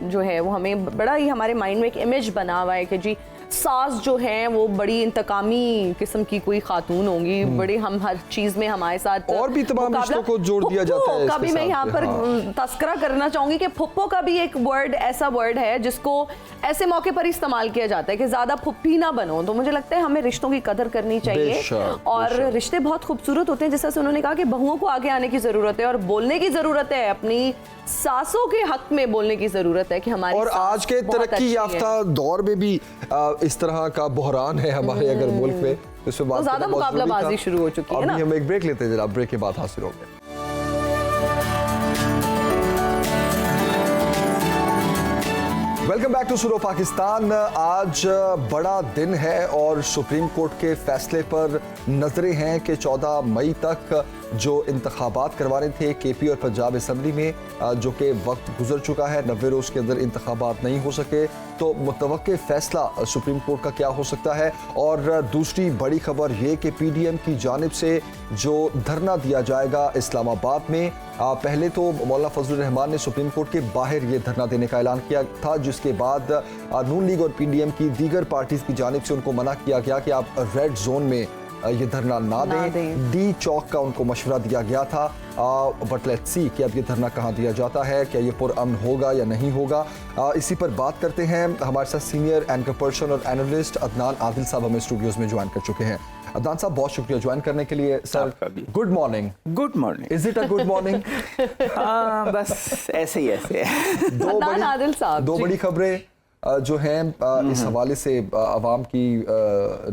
जो है वो हमें बड़ा ही हमारे माइंड में एक इमेज बना हुआ है कि जी सास जो है वो बड़ी इंतकामी किस्म की कोई खातून होंगी, बड़ी हम हर चीज में हमारे साथ, और भी तमाम रिश्तों को जोड़ दिया जाता है। कभी मैं यहाँ पर तस्करा करना चाहूंगी कि फुप्पो का भी एक वर्ड ऐसा वर्ड है जिसको ऐसे मौके पर इस्तेमाल किया जाता है कि ज्यादा फुप्पी ना बनो। तो मुझे लगता है हमें रिश्तों की कदर करनी चाहिए, और रिश्ते बहुत खूबसूरत होते हैं। जैसे उन्होंने कहा कि बहुओं को आगे आने की जरूरत है और बोलने की जरूरत है, अपनी सासों के हक में बोलने की जरूरत है कि हमारी, और आज के तरक्की याफ्ता दौर में भी इस तरह का बहरान है हमारे अगर मुल्क में, तो इसमें बात ज्यादा मुकाबलाबाजी शुरू हो चुकी है ना। अभी हम एक ब्रेक लेते हैं जनाब, ब्रेक के बाद हासिल होंगे। Welcome back to Suno Pakistan. आज बड़ा दिन है और सुप्रीम कोर्ट के फैसले पर नजरें हैं कि 14 मई तक जो इंतखाबात करवाने थे केपी और पंजाब असम्बली में, जो कि वक्त गुजर चुका है, 90 रोज़ के अंदर इंतखाबात नहीं हो सके, तो मुतवक्के फैसला सुप्रीम कोर्ट का क्या हो सकता है। और दूसरी बड़ी खबर ये कि पीडीएम की जानिब से जो धरना दिया जाएगा इस्लामाबाद में, पहले तो मौलाना फजलुर रहमान ने सुप्रीम कोर्ट के बाहर ये धरना देने का ऐलान किया था, जिसके बाद नून लीग और पीडीएम की दीगर पार्टीज की जानिब से उनको मना किया गया कि आप रेड जोन में ये धरना ना दें। डी चौक का उनको मशवरा दिया गया था, बट लेट्स सी कि अब ये धरना कहाँ दिया जाता है, क्या ये पुरअमन होगा या नहीं होगा। इसी पर बात करते हैं। हमारे साथ सीनियर एंकर पर्सन और एनालिस्ट अदनान आदिल साहब हमें स्टूडियोज में ज्वाइन कर चुके हैं। अदनान साहब, बहुत शुक्रिया ज्वाइन करने के लिए। Sir, good morning. Good morning. Is it a good morning? हाँ, बस ऐसे ही ऐसे है। दो बड़ी खबरें जो हैं इस हवाले से अवाम की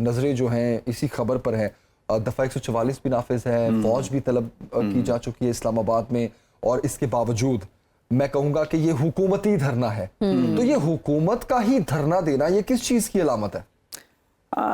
नज़रें जो हैं इसी खबर पर हैं। दफ़ा 144 भी नाफिज है, फौज भी तलब की जा चुकी है इस्लामाबाद में, और इसके बावजूद मैं कहूँगा कि ये हुकूमती धरना है। तो ये हुकूमत का ही धरना देना, ये किस चीज़ की अलामत है?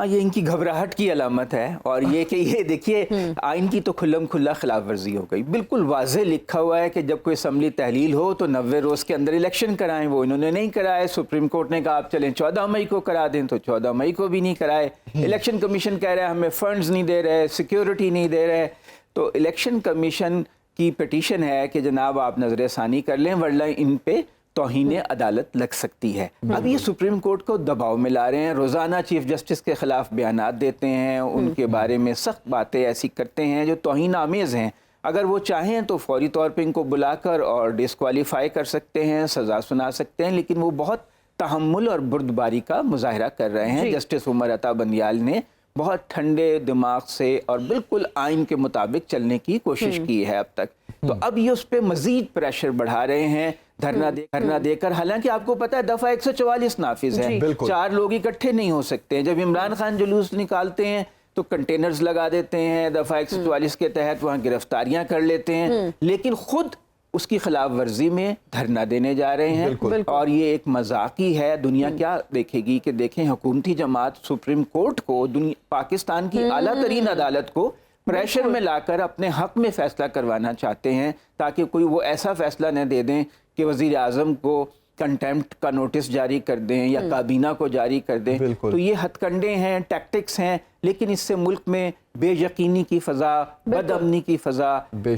ये इनकी घबराहट की अलामत है, और ये कि ये देखिए आइन की तो खुल्लम खुल्ला खिलाफ वर्जी हो गई। बिल्कुल वाज़ेह लिखा हुआ है कि जब कोई असम्बली तहलील हो तो 90 रोज़ के अंदर इलेक्शन कराएं, वो इन्होंने नहीं कराए। सुप्रीम कोर्ट ने कहा आप चलें 14 मई को करा दें, तो 14 मई को भी नहीं कराए। इलेक्शन कमीशन कह रहा है हमें फंड्स नहीं दे रहे, सिक्योरिटी नहीं दे रहे। तो इलेक्शन कमीशन की पिटीशन है कि जनाब आप नज़र-ए-सानी कर लें, वरना इन पे तौहीन अदालत लग सकती है। अब ये सुप्रीम कोर्ट को दबाव में ला रहे हैं, रोज़ाना चीफ जस्टिस के ख़िलाफ़ बयानात देते हैं, उनके बारे में सख्त बातें ऐसी करते हैं जो तौहीन आमेज़ हैं। अगर वो चाहें तो फौरी तौर पे इनको बुलाकर और डिस्क्वालीफाई कर सकते हैं, सज़ा सुना सकते हैं, लेकिन वो बहुत तहम्मुल और बुर्दबारी का मुजाहरा कर रहे हैं। जस्टिस उमर अता बंदियाल ने बहुत ठंडे दिमाग से और बिल्कुल आइन के मुताबिक चलने की कोशिश की है अब तक। तो अब ये उस पर मज़ीद प्रेशर बढ़ा रहे हैं धरना देकर। हालांकि आपको पता है दफ़ा 144 नाफिज है, 4 लोग इकट्ठे नहीं हो सकते हैं। जब इमरान खान जुलूस निकालते हैं तो कंटेनर्स लगा देते हैं, दफ़ा 144 के तहत वहाँ गिरफ्तारियाँ कर लेते हैं, लेकिन खुद उसकी खिलाफ वर्जी में धरना देने जा रहे हैं। और ये एक मजाक ही है। दुनिया क्या देखेगी कि देखें हुकूमती जमात सुप्रीम कोर्ट को, पाकिस्तान की आला तरीन अदालत को प्रेशर में लाकर अपने हक में फैसला करवाना चाहते हैं, ताकि कोई वो ऐसा फैसला न दे दें कि वज़ीर आज़म को कंटेम्प्ट का नोटिस जारी कर दें या काबीना को जारी कर दें। तो ये हथकंडे हैं, टैक्टिक्स हैं, लेकिन इससे मुल्क में बेयकीनी की फ़ज़ा, बदअमनी की फ़ज़ा,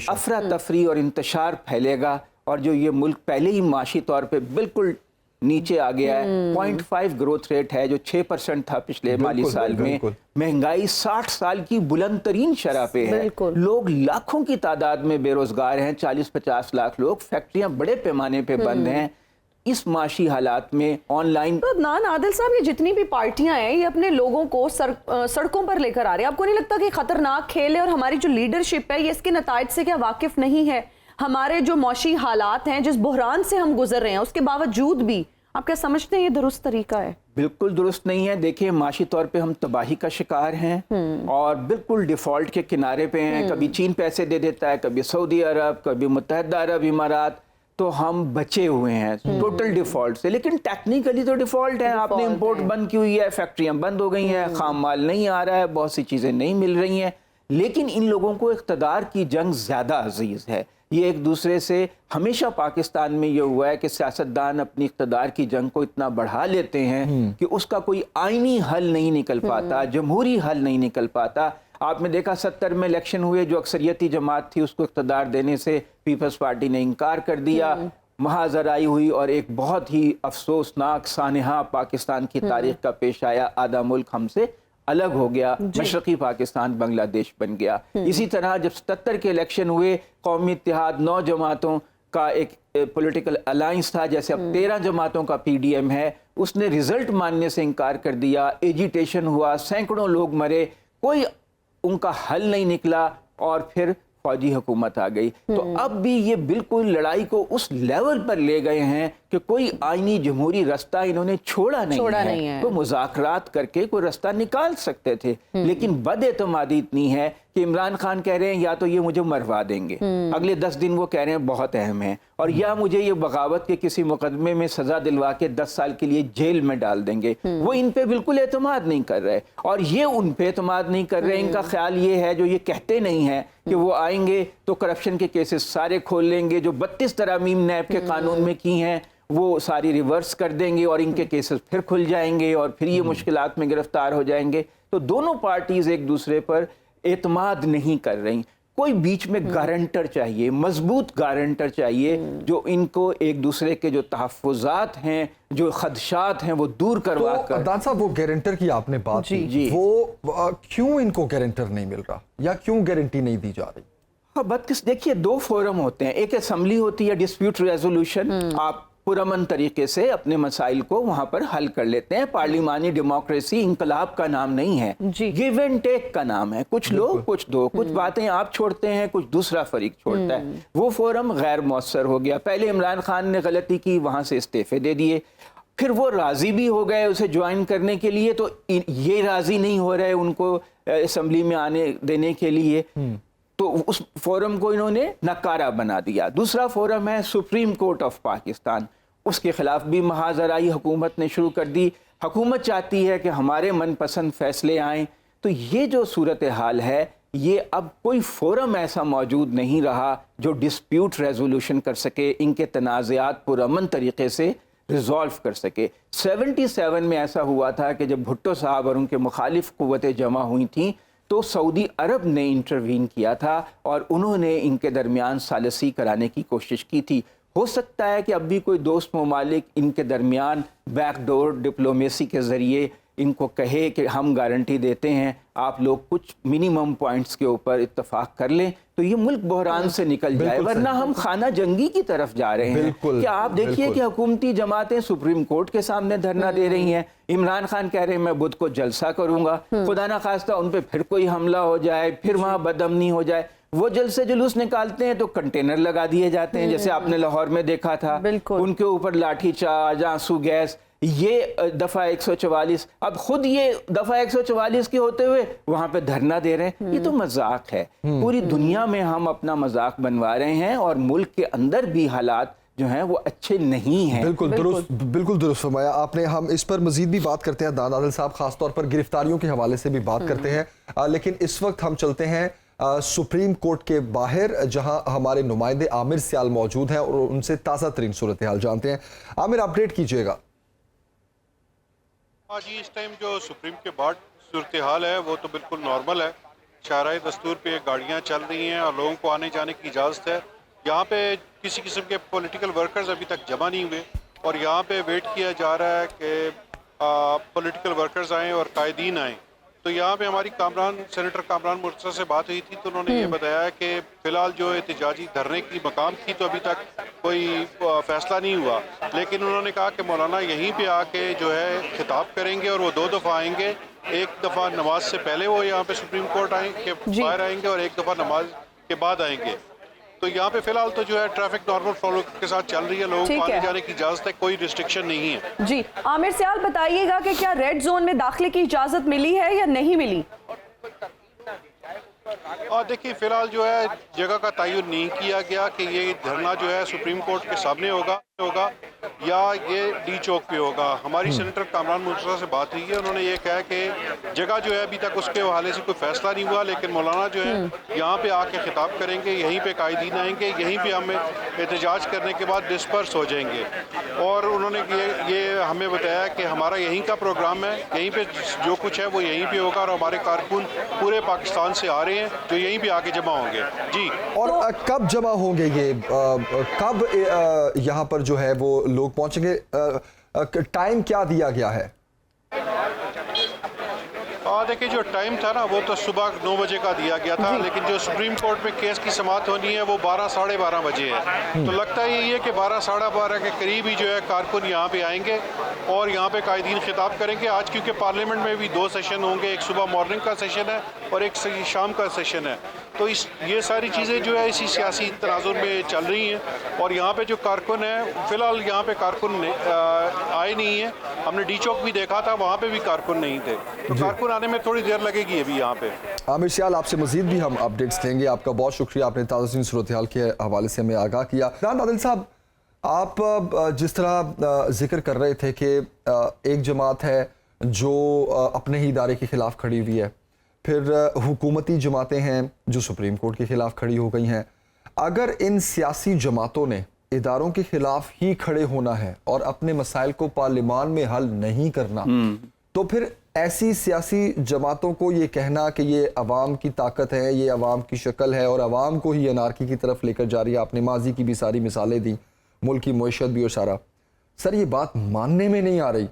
अफरा तफरी और इंतशार फैलेगा। और जो ये मुल्क पहले ही माशी तौर पे बिल्कुल नीचे आ गया है, 0.5 ग्रोथ रेट है जो 6% था पिछले माली साल में, महंगाई 60 साल की बुलंद तरीन शरह पे है, लोग लाखों की तादाद में बेरोजगार हैं, 40-50 लाख लोग, फैक्ट्रियां बड़े पैमाने पे बंद हैं। इस माशी हालात में ऑनलाइन तो अदनान आदिल साहब, ये जितनी भी पार्टियां हैं ये अपने लोगों को सड़कों पर लेकर आ रहे हैं। आपको नहीं लगता कि खतरनाक खेल है, और हमारी जो लीडरशिप है ये इसके नताइज से क्या वाकिफ नहीं है? हमारे जो मौशी हालात हैं, जिस बहरान से हम गुजर रहे हैं, उसके बावजूद भी आप क्या समझते हैं ये दुरुस्त तरीका है? बिल्कुल दुरुस्त नहीं है। देखिए माशी तौर पे हम तबाही का शिकार हैं और बिल्कुल डिफॉल्ट के किनारे पे हैं। कभी चीन पैसे दे देता है, कभी सऊदी अरब, कभी मुत्तहिदा अरब इमारात, तो हम बचे हुए हैं टोटल डिफॉल्ट से। लेकिन टेक्निकली तो डिफॉल्ट है। आपने इंपोर्ट बंद की हुई है, फैक्ट्रियां बंद हो गई हैं, खाम माल नहीं आ रहा है, बहुत सी चीज़ें नहीं मिल रही हैं। लेकिन इन लोगों को इख्तदार की जंग ज़्यादा अजीज़ है। ये एक दूसरे से हमेशा पाकिस्तान में ये हुआ है कि सियासतदान अपनी इख्तदार की जंग को इतना बढ़ा लेते हैं कि उसका कोई आइनी हल नहीं निकल पाता, जमहूरी हल नहीं निकल पाता। आपने देखा 70 में इलेक्शन हुए, जो अक्सरियती जमात थी उसको इख्तदार देने से पीपल्स पार्टी ने इनकार कर दिया, महाजराई हुई और एक बहुत ही अफसोसनाक सानहा पाकिस्तान की तारीख का पेश आया। आधा मुल्क हमसे अलग हो गया, मशरकी पाकिस्तान बांग्लादेश बन गया। इसी तरह जब 77 के इलेक्शन हुए, कौमी इत्तेहाद 9 जमातों का एक पॉलिटिकल अलायंस था, जैसे अब 13 जमातों का पीडीएम है, उसने रिजल्ट मानने से इनकार कर दिया। एजिटेशन हुआ, सैकड़ों लोग मरे, कोई उनका हल नहीं निकला और फिर फौजी हुकूमत आ गई। तो अब भी ये बिल्कुल लड़ाई को उस लेवल पर ले गए हैं कि कोई आईनी जमहूरी रास्ता इन्होंने छोड़ा नहीं है। तो मुज़ाकरात करके कोई रास्ता निकाल सकते थे, लेकिन बदएतमादी इतनी है कि इमरान खान कह रहे हैं या तो ये मुझे मरवा देंगे, अगले 10 दिन वो कह रहे हैं बहुत अहम है, और या मुझे ये बगावत के किसी मुकदमे में सजा दिलवा के 10 साल के लिए जेल में डाल देंगे। वो इन पे बिल्कुल एतमाद नहीं कर रहे, और ये उन पे एतमाद नहीं कर रहे। इनका ख्याल ये है, जो ये कहते नहीं है कि वो आएंगे तो करप्शन के केसेस सारे खोल लेंगे, जो 32 तरमीम नैब के कानून में की हैं وہ ساری ریورس کر دیں گے اور ان کے کیسز پھر کھل جائیں گے اور پھر یہ مشکلات میں گرفتار ہو جائیں گے. تو دونوں پارٹیز ایک دوسرے پر اعتماد نہیں کر رہی. کوئی بیچ میں گارنٹر چاہیے, مضبوط گارنٹر چاہیے جو ان کو ایک دوسرے کے جو تحفظات ہیں, جو خدشات ہیں وہ دور کروا کر. عدنان صاحب, وہ گارنٹر کی آپ نے بات کی, وہ کیوں ان کو گارنٹر نہیں مل رہا یا کیوں گارنٹی نہیں دی جا رہی؟ دیکھیے 2 فورم ہوتے ہیں, ایک اسمبلی ہوتی ہے ڈسپیوٹ ریزولوشن, آپ پرامن طریقے سے اپنے مسائل کو وہاں پر حل کر لیتے ہیں. پارلیمانی ڈیموکریسی انقلاب کا نام نہیں ہے, گیو اینڈ ٹیک کا نام ہے. کچھ لوگ کچھ دو, کچھ باتیں آپ چھوڑتے ہیں, کچھ دوسرا فریق چھوڑتا ہے. وہ فورم غیر مؤثر ہو گیا. پہلے عمران خان نے غلطی کی, وہاں سے استعفے دے دیے, پھر وہ راضی بھی ہو گئے اسے جوائن کرنے کے لیے, تو یہ راضی نہیں ہو رہے ان کو اسمبلی میں آنے دینے کے لیے, تو اس فورم کو انہوں نے ناکارہ بنا دیا. دوسرا فورم ہے سپریم کورٹ آف پاکستان, اس کے خلاف بھی محاذرائی حکومت نے شروع کر دی. حکومت چاہتی ہے کہ ہمارے من پسند فیصلے آئیں. تو یہ جو صورتحال ہے, یہ اب کوئی فورم ایسا موجود نہیں رہا جو ڈسپیوٹ ریزولوشن کر سکے, ان کے تنازعات پرامن طریقے سے ریزالو کر سکے. 77 میں ایسا ہوا تھا کہ جب بھٹو صاحب اور ان کے مخالف قوتیں جمع ہوئی تھیں تو سعودی عرب نے انٹروین کیا تھا اور انہوں نے ان کے درمیان ثالثی کرانے کی کوشش کی تھی. ہو سکتا ہے کہ اب بھی کوئی دوست ممالک ان کے درمیان بیک ڈور ڈپلومیسی کے ذریعے ان کو کہے کہ ہم گارنٹی دیتے ہیں آپ لوگ کچھ منیمم پوائنٹس کے اوپر اتفاق کر لیں تو یہ ملک بحران سے نکل جائے, ورنہ ہم خانہ جنگی کی طرف جا رہے ہیں. کہ آپ دیکھیے کہ حکومتی جماعتیں سپریم کورٹ کے سامنے دھرنا دے رہی ہیں. عمران خان کہہ رہے ہیں میں بدھ کو جلسہ کروں گا, خدا نہ خواستہ ان پہ پھر کوئی حملہ ہو جائے, پھر وہاں بدامنی ہو جائے. وہ جلسے جلوس نکالتے ہیں تو کنٹینر لگا دیے جاتے ہیں, جیسے آپ نے لاہور میں دیکھا تھا, ان کے اوپر لاٹھی چارج, آنسو گیس. یہ دفعہ 144, اب خود یہ دفعہ 144 کے ہوتے ہوئے وہاں پہ دھرنا دے رہے ہیں. یہ تو مذاق ہے. پوری دنیا میں ہم اپنا مذاق بنوا رہے ہیں اور ملک کے اندر بھی حالات جو ہیں وہ اچھے نہیں ہیں. بالکل درست فرمایا آپ نے. ہم اس پر مزید بھی بات کرتے ہیں عدنان عادل صاحب, خاص طور پر گرفتاریوں کے حوالے سے بھی بات کرتے ہیں, لیکن اس وقت ہم چلتے ہیں سپریم کورٹ کے باہر جہاں ہمارے نمائندے عامر سیال موجود ہیں اور ان سے تازہ ترین صورتحال جانتے ہیں. عامر, اپڈیٹ کیجئے گا. جی, اس ٹائم جو سپریم کے بعد صورتحال ہے وہ تو بالکل نارمل ہے. شاہراہ دستور پہ گاڑیاں چل رہی ہیں اور لوگوں کو آنے جانے کی اجازت ہے. یہاں پہ کسی قسم کے پولیٹیکل ورکرز ابھی تک جمع نہیں ہوئے اور یہاں پہ ویٹ کیا جا رہا ہے کہ پولیٹیکل ورکرز آئیں اور قائدین آئیں. تو یہاں پہ ہماری سینیٹر کامران مرتضیٰ سے بات ہوئی تھی تو انہوں نے یہ بتایا کہ فی الحال جو احتجاجی دھرنے کی مقام تھی تو ابھی تک کوئی فیصلہ نہیں ہوا, لیکن انہوں نے کہا کہ مولانا یہیں پہ آ کے جو ہے خطاب کریں گے اور وہ 2 دفعہ آئیں گے. ایک دفعہ نماز سے پہلے وہ یہاں پہ سپریم کورٹ باہر آئیں گے اور ایک دفعہ نماز کے بعد آئیں گے. تو یہاں پہ فی الحال تو جو ہے ٹریفک نارمل فلو کے ساتھ چل رہی ہے, لوگوں کو آنے جانے کی اجازت ہے, کوئی ریسٹرکشن نہیں ہے. جی, عامر سیال بتائیے گا کہ کیا ریڈ زون میں داخلے کی اجازت ملی ہے یا نہیں ملی؟ دیکھیے فی الحال جو ہے جگہ کا تعین نہیں کیا گیا کہ یہ دھرنا جو ہے سپریم کورٹ کے سامنے ہوگا یا یہ ڈی چوک پہ ہوگا. ہماری سینیٹر کامران مرتضیٰ سے بات ہوئی ہے, انہوں نے یہ کہا کہ جگہ جو ہے ابھی تک اس کے حوالے سے کوئی فیصلہ نہیں ہوا, لیکن مولانا جو ہے یہاں پہ آ کے خطاب کریں گے, یہیں پہ قائدین آئیں گے, یہیں پہ ہمیں احتجاج کرنے کے بعد ڈسپرس ہو جائیں گے. اور انہوں نے یہ ہمیں بتایا کہ ہمارا یہیں کا پروگرام ہے, یہیں پہ جو کچھ ہے وہ یہیں پہ ہوگا اور ہمارے کارکن پورے پاکستان سے آ رہے ہیں جو یہیں پہ آ کے جمع ہوں گے. جی, اور کب جمع ہوں گے یہ, کب یہاں پر جو ہے وہ لوگ پہنچیں گے, ٹائم کیا دیا گیا ہے؟ دیکھیں جو ٹائم تھا نا وہ تو صبح 9 بجے کا دیا گیا تھا, لیکن جو سپریم کورٹ میں کیس کی سماعت ہونی ہے وہ 12 ساڑھے 12 بجے ہے. تو لگتا ہے یہ کہ 12 ساڑھے 12 کے قریب ہی جو ہے کارکن یہاں پہ آئیں گے اور یہاں پہ قائدین خطاب کریں گے. آج کیونکہ پارلیمنٹ میں بھی 2 سیشن ہوں گے, ایک صبح مارننگ کا سیشن ہے اور ایک شام کا سیشن ہے. تو یہ ساری چیزیں جو ہے اسی سیاسی تناظر میں چل رہی ہیں اور یہاں پہ جو کارکن ہیں فی الحال یہاں پہ کارکن آئے نہیں ہیں. ہم نے ڈی چوک بھی دیکھا تھا, وہاں پہ بھی کارکن نہیں تھے, تو کارکن آنے میں تھوڑی دیر لگے گی ابھی یہاں پہ. عامر سیال, آپ سے مزید بھی ہم اپڈیٹس لیں گے. آپ کا بہت شکریہ, آپ نے تازہ ترین صورتحال کے حوالے سے ہمیں آگاہ کیا. عدنان عادل صاحب, آپ جس طرح ذکر کر رہے تھے کہ ایک جماعت ہے جو اپنے ہی ادارے کے خلاف کھڑی ہوئی ہے, پھر حکومتی جماعتیں ہیں جو سپریم کورٹ کے خلاف کھڑی ہو گئی ہیں. اگر ان سیاسی جماعتوں نے اداروں کے خلاف ہی کھڑے ہونا ہے اور اپنے مسائل کو پارلیمان میں حل نہیں کرنا، تو پھر ایسی سیاسی جماعتوں کو یہ کہنا کہ یہ عوام کی طاقت ہے، یہ عوام کی شکل ہے اور عوام کو ہی انارکی کی طرف لے کر جا رہی ہے. آپ نے ماضی کی بھی ساری مثالیں دیں، ملک کی معیشت بھی اور سارا. سر یہ بات ماننے میں نہیں آ رہی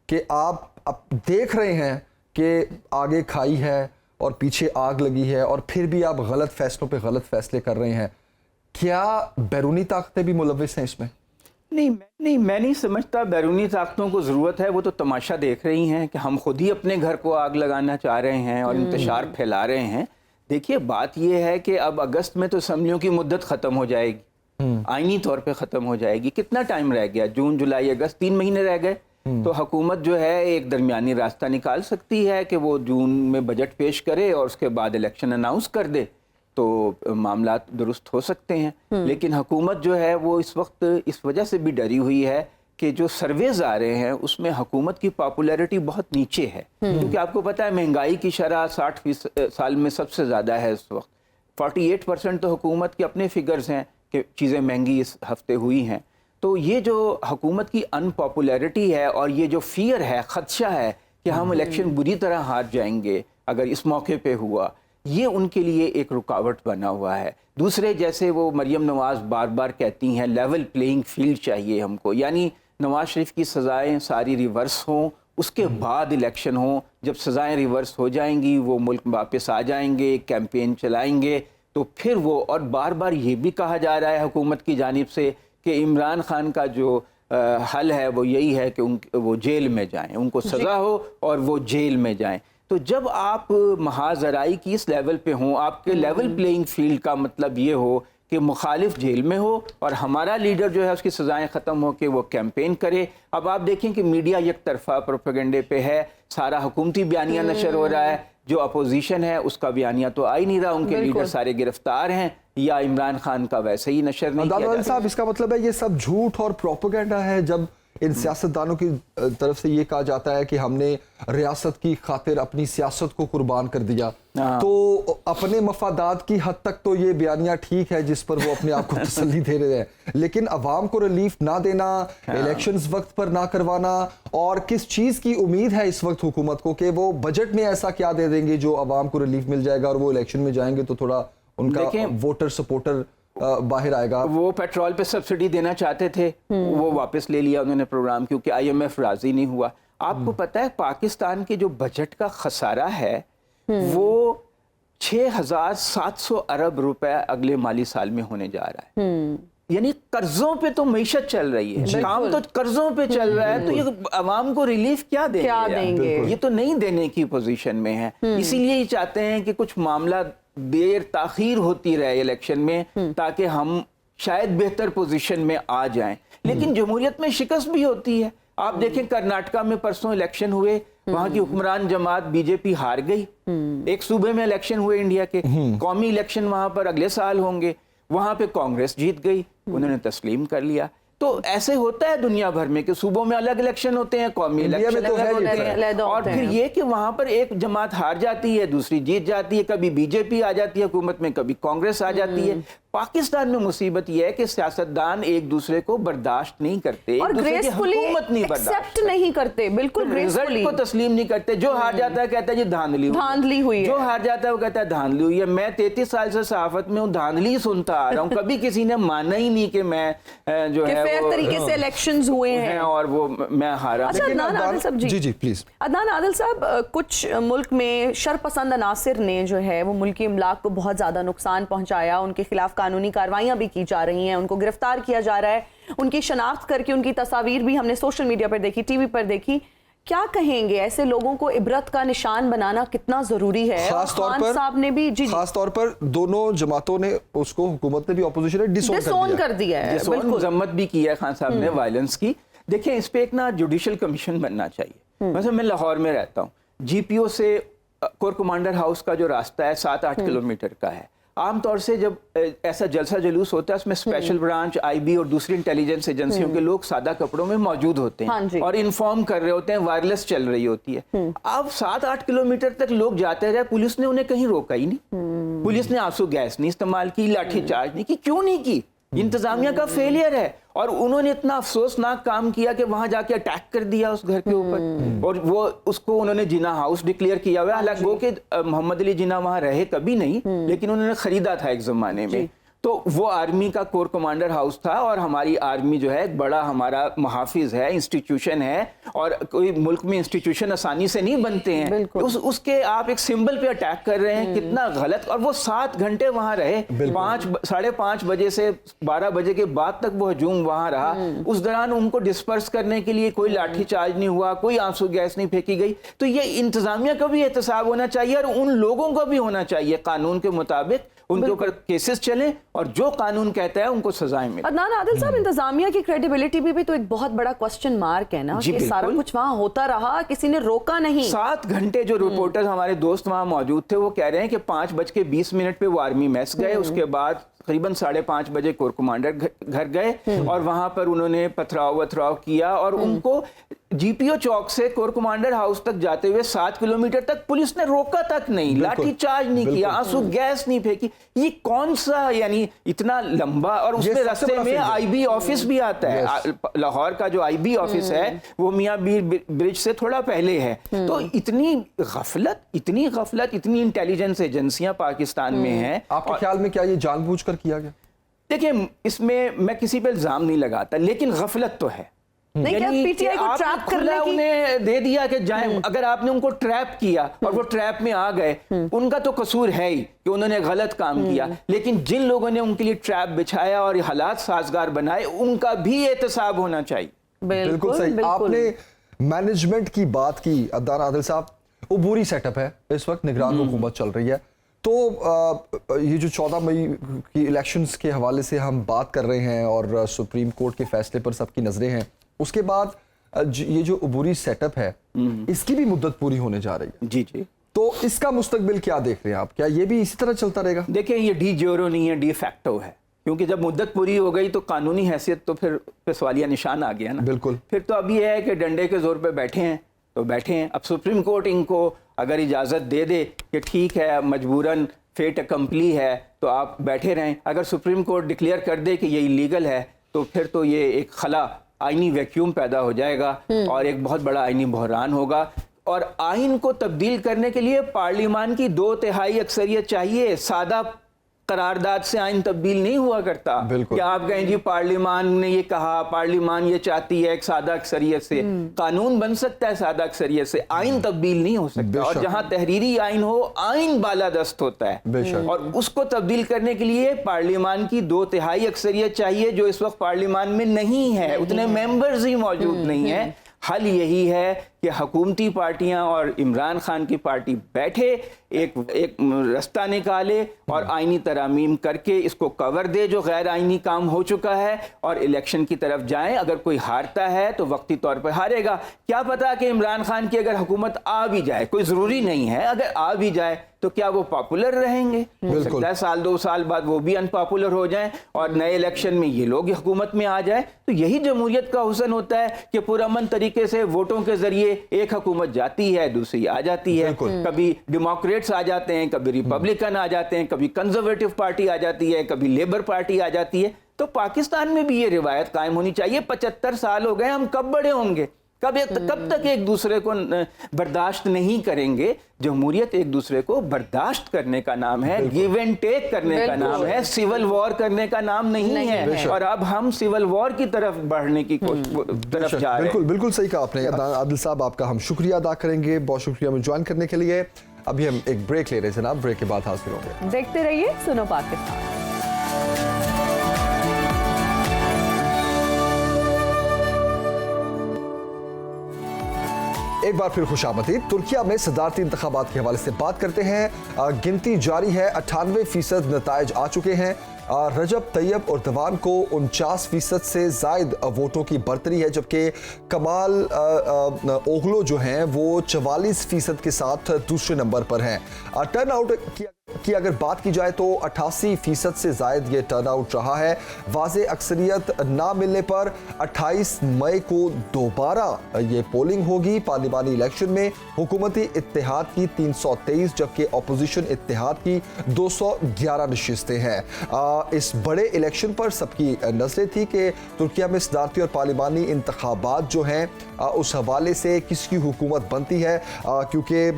کہ آپ اب دیکھ رہے ہیں کہ آگے کھائی ہے اور پیچھے آگ لگی ہے اور پھر بھی آپ غلط فیصلوں پہ غلط فیصلے کر رہے ہیں. کیا بیرونی طاقتیں بھی ملوث ہیں اس میں؟ نہیں، میں نہیں سمجھتا بیرونی طاقتوں کو ضرورت ہے. وہ تو تماشا دیکھ رہی ہیں کہ ہم خود ہی اپنے گھر کو آگ لگانا چاہ رہے ہیں اور انتشار پھیلا رہے ہیں. دیکھیے بات یہ ہے کہ اب اگست میں تو اسمبلیوں کی مدت ختم ہو جائے گی، آئینی طور پہ ختم ہو جائے گی. کتنا ٹائم رہ گیا؟ جون، جولائی، اگست، 3 مہینے رہ گئے. تو حکومت جو ہے ایک درمیانی راستہ نکال سکتی ہے کہ وہ جون میں بجٹ پیش کرے اور اس کے بعد الیکشن اناؤنس کر دے، تو معاملات درست ہو سکتے ہیں. لیکن حکومت جو ہے وہ اس وقت اس وجہ سے بھی ڈری ہوئی ہے کہ جو سرویز آ رہے ہیں اس میں حکومت کی پاپولیرٹی بہت نیچے ہے، کیونکہ آپ کو پتہ ہے مہنگائی کی شرح 60 سال میں سب سے زیادہ ہے اس وقت. 48% تو حکومت کے اپنے فگرز ہیں کہ چیزیں مہنگی اس ہفتے ہوئی ہیں. تو یہ جو حکومت کی ان پاپولیرٹی ہے اور یہ جو فیئر ہے، خدشہ ہے کہ ہم الیکشن بری طرح ہار جائیں گے اگر اس موقع پہ ہوا، یہ ان کے لیے ایک رکاوٹ بنا ہوا ہے. دوسرے جیسے وہ مریم نواز بار بار کہتی ہیں لیول پلینگ فیلڈ چاہیے ہم کو، یعنی نواز شریف کی سزائیں ساری ریورس ہوں، اس کے بعد الیکشن ہوں. جب سزائیں ریورس ہو جائیں گی وہ ملک واپس آ جائیں گے، کیمپین چلائیں گے، تو پھر وہ اور بار بار یہ بھی کہا جا رہا ہے حکومت کی جانب سے کہ عمران خان کا جو حل ہے وہ یہی ہے کہ وہ جیل میں جائیں، ان کو سزا ہو اور وہ جیل میں جائیں. تو جب آپ محاذ ذرائی کی اس لیول پہ ہوں، آپ کے لیول پلینگ فیلڈ کا مطلب یہ ہو کہ مخالف جیل میں ہو اور ہمارا لیڈر جو ہے اس کی سزائیں ختم ہو کے وہ کیمپین کرے. اب آپ دیکھیں کہ میڈیا یک طرفہ پروپیگنڈے پہ ہے، سارا حکومتی بیانیہ نشر ہو رہا ہے، جو اپوزیشن ہے اس کا بیانیہ تو آ ہی نہیں رہا، ان کے لیڈر سارے گرفتار ہیں یا عمران خان کا ویسے ہی نشر نہیں کیا جا رہا. صاحب اس کا مطلب ہے یہ سب جھوٹ اور پروپیگنڈا ہے جب ان سیاستدانوں کی طرف سے یہ کہا جاتا ہے کہ ہم نے ریاست کی خاطر اپنی سیاست کو قربان کر دیا. تو اپنے مفادات کی حد تک تو یہ بیانیہ ٹھیک ہے جس پر وہ اپنے آپ کو تسلی دے رہے ہیں، لیکن عوام کو ریلیف نہ دینا، الیکشنز وقت پر نہ کروانا، اور کس چیز کی امید ہے اس وقت حکومت کو کہ وہ بجٹ میں ایسا کیا دے دیں گے جو عوام کو ریلیف مل جائے گا اور وہ الیکشن میں جائیں گے تو تھوڑا ان کا ووٹر سپورٹر باہر آئے گا. وہ پیٹرول پہ سبسڈی دینا چاہتے تھے، وہ واپس لے لیا انہوں نے پروگرام، کیونکہ IMF راضی نہیں ہوا. آپ کو پتہ ہے پاکستان کے جو بجٹ کا خسارہ ہے وہ 6,700 ارب روپے اگلے مالی سال میں ہونے جا رہا ہے. یعنی قرضوں پہ تو معیشت چل رہی ہے، کام تو قرضوں پہ چل رہا ہے، تو یہ عوام کو ریلیف کیا دیں گے؟ یہ تو نہیں دینے کی پوزیشن میں ہے. اسی لیے یہ چاہتے ہیں کہ کچھ معاملہ دیر تاخیر ہوتی رہے الیکشن میں تاکہ ہم شاید بہتر پوزیشن میں آ جائیں. لیکن جمہوریت میں شکست بھی ہوتی ہے. آپ دیکھیں کرناٹکا میں پرسوں الیکشن ہوئے، وہاں کی حکمران جماعت BJP ہار گئی. ایک صوبے میں الیکشن ہوئے انڈیا کے، قومی الیکشن وہاں پر اگلے سال ہوں گے، وہاں پہ کانگریس جیت گئی، انہوں نے تسلیم کر لیا. تو ایسے ہوتا ہے دنیا بھر میں کہ صوبوں میں الگ الیکشن ہوتے ہیں، قومی الیکشن الگ ہوتے ہیں، اور پھر یہ کہ وہاں پر ایک جماعت ہار جاتی ہے، دوسری جیت جاتی ہے، کبھی BJP آ جاتی ہے حکومت میں، کبھی کانگریس آ جاتی ہے. پاکستان میں مصیبت یہ ہے کہ سیاستدان ایک دوسرے کو برداشت نہیں کرتے، اور حکومت نہیں برداشت نہیں کرتے، بالکل رزلٹ کو تسلیم نہیں کرتے. جو ہار جاتا ہے کہتا ہے یہ دھاندلی ہوئی ہے، جو ہار جاتا ہے وہ کہتا ہے دھاندلی ہوئی ہے. میں 33 سال سے صحافت میں ہوں، دھاندلی سنتا آ رہا ہوں، کبھی کسی نے مانا ہی نہیں کہ میں جو ہے فیئر طریقے سے الیکشنز ہوئے ہیں اور وہ میں ہارا. اچھا عدنان عادل صاحب، جی پلیز. عدنان عادل صاحب، کچھ ملک میں شرپسند عناصر نے جو ہے وہ ملکی املاک کو بہت زیادہ نقصان پہنچایا، ان کے خلاف قانونی کارروائیاں بھی کی جا رہی ہیں، ان کو گرفتار کیا جا رہا ہے، ان کی شناخت کر کے ان کی تصاویر بھی ہم نے سوشل میڈیا پر دیکھی، ٹی وی پر دیکھی. کیا کہیں گے ایسے لوگوں کو عبرت کا نشان بنانا کتنا ضروری ہے؟ خاص طور پر دونوں جماعتوں نے اس کو، حکومت نے بھی، اپوزیشن نے ڈسون کر دیا ہے، مذمت بھی کی ہے خان صاحب نے وائلنس کی. دیکھیں اس پہ ایک نا جوڈیشل کمیشن بننا چاہیے. مثلا میں لاہور میں رہتا ہوں، GPO سے کور کمانڈر ہاؤس کا جو راستہ ہے 7-8 کلومیٹر کا ہے. عام طور سے جب ایسا جلسہ جلوس ہوتا ہے اس میں اسپیشل برانچ، IB اور دوسری انٹیلیجنس ایجنسیوں کے لوگ سادہ کپڑوں میں موجود ہوتے ہیں اور انفارم کر رہے ہوتے ہیں، وائرلیس چل رہی ہوتی ہے. اب 7-8 کلومیٹر تک لوگ جاتے رہے، پولیس نے انہیں کہیں روکا ہی نہیں، پولیس نے آنسو گیس نہیں استعمال کی، لاٹھی چارج نہیں کی. کیوں نہیں کی؟ इंतजामिया का फेलियर है। और उन्होंने इतना अफसोसनाक काम किया कि वहां जाके अटैक कर दिया उस घर के ऊपर, और वो उसको उन्होंने जिना हाउस डिक्लेयर किया हुआ है। हालांकि वो कि मोहम्मद अली जिना वहां रहे कभी नहीं, लेकिन उन्होंने खरीदा था एक जमाने में। तो वो आर्मी का कोर कमांडर हाउस था, और हमारी आर्मी जो है एक बड़ा हमारा मुहाफिज है, इंस्टीट्यूशन है, और कोई मुल्क में इंस्टीट्यूशन आसानी से नहीं बनते हैं। उसके आप एक सिंबल पे अटैक कर रहे हैं, कितना गलत। और वो 7 घंटे वहां रहे, 5-5:30 बजे से 12 बजे के बाद तक वो हजूम वहां रहा। उस दौरान उनको डिस्पर्स करने के लिए कोई लाठी चार्ज नहीं हुआ, कोई आंसू गैस नहीं फेंकी गई। तो ये इंतजामिया का भी एहतसाब होना चाहिए, और उन लोगों को भी होना चाहिए कानून के मुताबिक उनके ऊपर केसेस चले, और जो कानून कहता है उनको सजाएं मिले। अदनान आदिल साहब, इंतजामिया की क्रेडिबिलिटी भी तो एक बहुत बड़ा क्वेश्चन मार्क है ना, कि सारा कुछ वहां होता रहा, किसी ने रोका नहीं। 7 घंटे जो रिपोर्टर्स हमारे दोस्त वहां मौजूद थे वो कह रहे हैं कि 5:20 पे वो आर्मी मेस गए, उसके बाद करीबन 5:30 बजे कोर कमांडर घर गए, और वहां पर उन्होंने पथराव किया, और उनको जीपीओ चौक से कोर कमांडर हाउस तक जाते हुए 7 किलोमीटर तक पुलिस ने रोका तक नहीं, लाठी चार्ज नहीं किया, आंसू गैस नहीं फेंकी। ये कौन सा यानी इतना लंबा, और उसमें रास्ते में आईबी ऑफिस भी आता है। लाहौर का जो आईबी ऑफिस है वो मियां बीर ब्रिज से थोड़ा पहले है। तो इतनी गफलत, इतनी इंटेलिजेंस एजेंसियां पाकिस्तान में हैं। आपके ख्याल में क्या ये जानबूझकर किया गया? देखिए, इसमें मैं किसी पे इल्जाम नहीं लगाता, लेकिन गफलत तो है। पीटीआई को ट्रैप करने की उन्हें दे दिया कि जाएं, अगर आपने उनको ट्रैप किया और वो ट्रैप में आ गए, उनका तो कसूर है ही कि उन्होंने गलत काम किया, लेकिन जिन लोगों ने उनके लिए ट्रैप बिछाया और हालात साजगार बनाए, उनका भी एहतसाब होना चाहिए। बिल्कुल सही। आपने मैनेजमेंट की बात की अदनान आदिल साहब, वो बुरी सेटअप है, इस वक्त निगरान हुकूमत चल रही है। तो ये जो 14 मई की इलेक्शंस के हवाले से हम बात कर रहे हैं, और सुप्रीम कोर्ट के फैसले पर सबकी नजरें हैं, उसके बाद ये जो अबूरी सेटअप है इसकी भी मुद्दत पूरी होने जा रही है। जी। तो इसका मुस्तकबिल क्या देख रहे हैं आप? क्या ये भी इसी तरह चलता रहेगा? देखिए, ये डी जोरो नहीं है, डी फैक्टो है, क्योंकि जब मुद्दत पूरी हो गई तो कानूनी हैसियत तो फिर सवालिया निशान आ गया ना। बिल्कुल। फिर तो अब ये है कि डंडे के जोर पे बैठे हैं तो बैठे हैं। अब सुप्रीम कोर्ट इनको अगर इजाज़त दे दे कि ठीक है, मजबूरन फेट अकम्पली है, तो आप बैठे रहें। अगर सुप्रीम कोर्ट डिक्लेयर कर दे कि ये इलीगल है, तो फिर तो ये एक खला आईनी वैक्यूम पैदा हो जाएगा, और एक बहुत बड़ा आईनी बहरान होगा। और आइन को तब्दील करने के लिए पार्लियामान की 2/3 अक्सरियत चाहिए। सादा करारदाद से आइन तब्दील नहीं हुआ करता। क्या आप कहें जी पार्लियामान ने ये कहा, पार्लियामान ये चाहती है, एक सादा अक्सरियत से कानून बन सकता है, सादा अक्सरियत से आइन तब्दील नहीं हो सकता। और जहां तहरीरी आइन हो, आइन बालादस्त होता है, और उसको तब्दील करने के लिए पार्लियामान की 2/3 अक्सरियत चाहिए, जो इस वक्त पार्लियामान में नहीं है, उतने मेंबर्स ही मौजूद नहीं है। हल यही है कि हुकूमती पार्टियां और इमरान खान की पार्टी बैठे, एक रास्ता निकाले और आईनी तरामीम करके इसको कवर दे जो गैर आईनी काम हो चुका है, और इलेक्शन की तरफ जाएं। अगर कोई हारता है तो वक्ती तौर पर हारेगा। क्या पता कि इमरान खान की अगर हुकूमत आ भी जाए, कोई ज़रूरी नहीं है, अगर आ भी जाए तो क्या वो पॉपुलर रहेंगे? हो सकता है 1-2 साल बाद वो भी अनपॉपुलर हो जाएं, और नए इलेक्शन में ये लोग हुकूमत में आ जाए। तो यही जमहूरियत का हुस्न होता है कि पुरअमन तरीके से वोटों के जरिए एक हुकूमत जाती है, दूसरी आ जाती है। कभी डेमोक्रेट्स आ जाते हैं, कभी रिपब्लिकन आ जाते हैं, कभी कंजर्वेटिव पार्टी आ जाती है, कभी लेबर पार्टी आ जाती है। तो पाकिस्तान में भी ये रिवायत कायम होनी चाहिए। 75 साल हो गए, हम कब बड़े होंगे? कब तक एक दूसरे को बर्दाश्त नहीं करेंगे? जमहूरियत एक दूसरे को बर्दाश्त करने का नाम है, गिव एंड टेक करने का नाम है, सिविल वॉर करने का नाम नहीं है। और अब हम सिविल वॉर की तरफ बढ़ने की तरफ जा रहे हैं। बिल्कुल सही कहा आपने आदिल साहब, आपका हम शुक्रिया अदा करेंगे, बहुत शुक्रिया हमें ज्वाइन करने के लिए। अभी हम एक ब्रेक ले रहे हैं जनाब, ब्रेक के बाद हाजिर होंगे। देखते रहिए सुनो पाकिस्तान। एक बार फिर खुशामदीद। तुर्किया में सदारती इंतखाबात के हवाले से बात करते हैं। गिनती जारी है, 98% नताइज आ चुके हैं। रजब तैयब एर्दोगान को 49% से जायद वोटों की बरतरी है, जबकि कमाल ओगलो जो हैं वो 44% के साथ दूसरे नंबर पर हैं। टर्न आउट किया की अगर बात की जाए तो 88% से ज़ायद ये टर्न आउट रहा है। वाज़ेह अक्सरियत ना मिलने पर 28 मई को दोबारा ये पोलिंग होगी। पार्लिमानी इलेक्शन में हुकूमती इत्तेहाद की 323 जबकि अपोजिशन इत्तेहाद की 211 नशिस्तें हैं। इस बड़े इलेक्शन पर सबकी नज़रें थी कि तुर्किया में सदारती और पार्लिमानी इंतखाबात जो हैं उस हवाले से किसकी हुकूमत बनती है, क्योंकि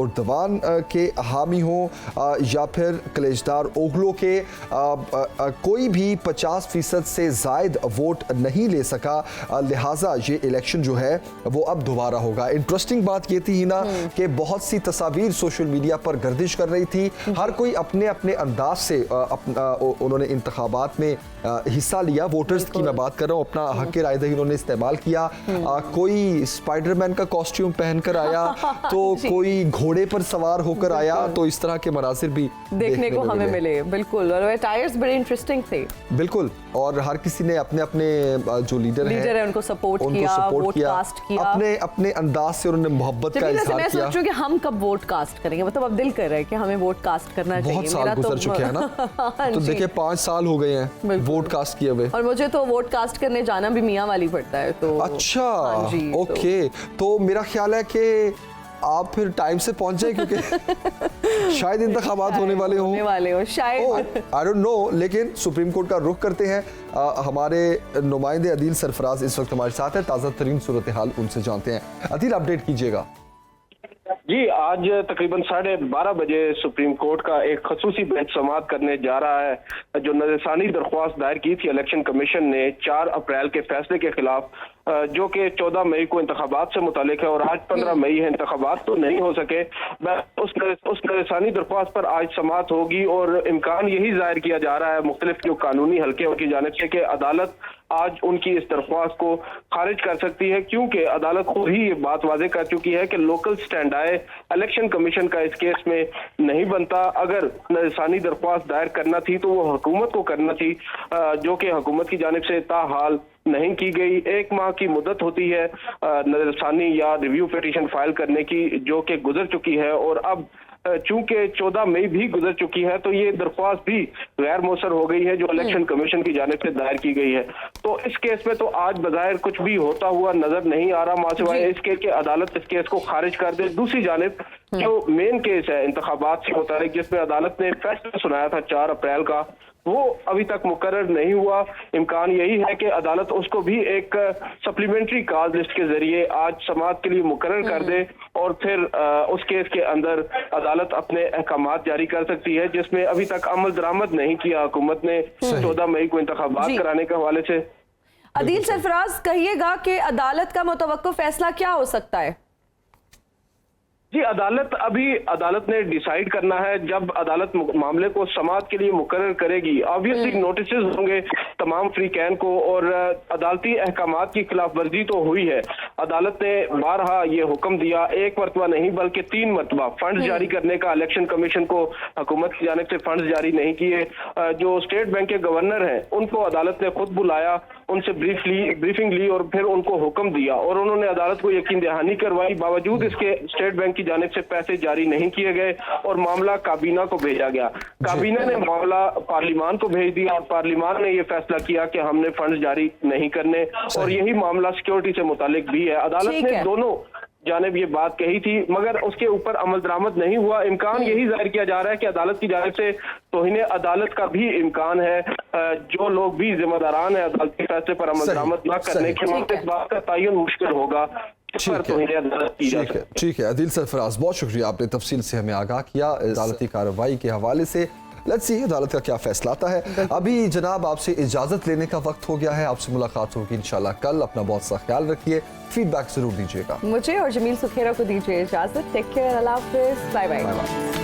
उर्दवान के हामी हों या फिर कलेजदार ओगलो के कोई भी 50% से ज़ायद वोट नहीं ले सका, लिहाजा ये इलेक्शन जो है वो अब दोबारा होगा। इंटरेस्टिंग बात ये थी ना कि बहुत सी तस्वीर सोशल मीडिया पर गर्दिश कर रही थी, हर कोई अपने अपने अंदाज से उन्होंने इंतखाबात में हिस्सा लिया। वोटर्स की मैं बात कर रहा हूँ, अपना हक राय दही उन्होंने इस्तेमाल किया। कोई स्पाइडरमैन का कॉस्ट्यूम पहनकर आया तो कोई घोड़े पर सवार होकर आया, तो इस तरह के मनासिर भी देखने को हमें मिले। बिल्कुल, और टायर्स बड़े इंटरेस्टिंग थे। बिल्कुल, और हर किसी ने अपने अपने जो लीडर है उनको सपोर्ट किया, वोट कास्ट किया, अपने अपने अंदाज से उन्होंने मोहब्बत का इजहार किया। मैं सोच रही हूँ कि हम कब वोट कास्ट करेंगे, मतलब अब दिल कर रहा है कि हमें वोट कास्ट करना चाहिए। बहुत साल गुजर चुके हैं ना, तो देखिए 5 साल हो गए हैं वोट कास्ट किए हुए, और मुझे तो वोट कास्ट करने जाना भी मियाँ वाली पड़ता है। तो अच्छा, ओके, तो मेरा ख्याल है कि आप फिर टाइम से पहुंच जाए, क्योंकि शायद इंतखाबात होने वाले हो शायद, आई डोंट नो। लेकिन सुप्रीम कोर्ट का रुख करते हैं, हमारे नुमाइंदे अदील सरफराज इस वक्त हमारे साथ है, ताज़ा तरीन सूरत हाल उनसे जानते हैं। अदील, अपडेट कीजिएगा। जी, आज तकरीबन 12:30 बजे सुप्रीम कोर्ट का एक खसूसी बेंच समाअत करने जा रहा है। जो नज़रसानी दरख्वास्त दायर की थी इलेक्शन कमीशन ने 4 अप्रैल के फैसले के खिलाफ, जो कि 14 मई को इंतखाबात से मुतालिक है, और आज 15 मई है, इंतखाबात तो नहीं हो सके। उस नज़रसानी दरख्वास्त पर आज समाअत होगी, और इम्कान यही जाहिर किया जा रहा है मुख्तलिफ जो कानूनी हल्के उनकी जानिब से कि अदालत आज उनकी इस दरख्वास्त को खारिज कर सकती है, क्योंकि अदालत खुद ही ये बात वाज़ेह कर चुकी है कि लोकल स्टैंड आए इलेक्शन कमीशन का इस केस में नहीं बनता। अगर नज़रसानी दरख्वास्त दायर करना थी तो वो हुकूमत को करना थी, जो कि हुकूमत की जानिब से ताहाल नहीं की गई। 1 माह की मुद्दत होती है नज़रसानी या रिव्यू पिटीशन फाइल करने की, जो कि गुजर चुकी है, और अब चूंकि 14 मई भी गुजर चुकी है तो ये दरख्वास्त भी गैर मौसर हो गई है जो इलेक्शन कमीशन की जानिब से दायर की गई है। तो इस केस में तो आज बज़ाहिर कुछ भी होता हुआ नजर नहीं आ रहा, मासिवाय इसके कि अदालत इस केस को खारिज कर दे। दूसरी जानिब जो मेन केस है इंतखाबात से मुतालिक, जिसमें अदालत ने फैसला सुनाया था 4 अप्रैल का, वो अभी तक मुकर्रर नहीं हुआ। इम्कान यही है कि अदालत उसको भी एक सप्लीमेंट्री कॉज लिस्ट के जरिए आज समाअत के लिए मुकर्रर कर दे, और फिर उस केस के अंदर अदालत अपने अहकामात जारी कर सकती है, जिसमें अभी तक अमल दरामद नहीं किया हुकूमत ने 14 मई को इंतखाबात कराने के हवाले से। अदील सरफराज, कहिएगा कि अदालत का मुतवक्को फैसला क्या हो सकता है? जी, अदालत ने डिसाइड करना है जब अदालत मामले को समाअत के लिए मुकर्रर करेगी। ऑब्वियसली नोटिस होंगे तमाम फ्रीकैन को, और अदालती अहकामात की खिलाफ वर्जी तो हुई है। अदालत ने बारहा ये हुक्म दिया, 1 मरतबा नहीं बल्कि 3 मरतबा फंड जारी करने का इलेक्शन कमीशन को हुकूमत की जानिब से फंड जारी नहीं किए। जो स्टेट बैंक के गवर्नर हैं उनको अदालत ने खुद बुलाया, उनसे ब्रीफिंग ली और फिर उनको हुक्म दिया, और उन्होंने अदालत को यकीन दहानी करवाई। बावजूद इसके स्टेट बैंक की जानिब से पैसे जारी नहीं किए गए, और मामला काबीना को भेजा गया। काबीना ने मामला पार्लिमान को भेज दिया, और पार्लिमान ने यह फैसला किया कि हमने फंड जारी नहीं करने, और यही मामला सिक्योरिटी से मुतालिक भी है। अदालत ने दोनों जानिब ये बात कही थी, मगर उसके ऊपर अमल दरामद नहीं हुआ। इम्कान यही जाहिर किया जा रहा है कि अदालत की जानिब से तौहीन अदालत का भी इम्कान है। जो लोग भी जिम्मेदारान है अदालती फैसले पर अमल दरामद न करने के वक्त इस बात का तयन मुश्किल होगा। ठीक है अदील सरफराज, बहुत शुक्रिया, आपने तफसील से हमें आगाह किया अदालती कार्रवाई के हवाले से। लेट्स सी अदालत का क्या फैसला आता है। अभी जनाब आपसे इजाज़त लेने का वक्त हो गया है, आपसे मुलाकात होगी इंशाल्लाह कल। अपना बहुत सा ख्याल रखिए, फीडबैक जरूर दीजिएगा। मुझे और जमील सुखेरा को दीजिए इजाज़त। टेक केयर, अल्लाह हाफिज़, बाय बाय।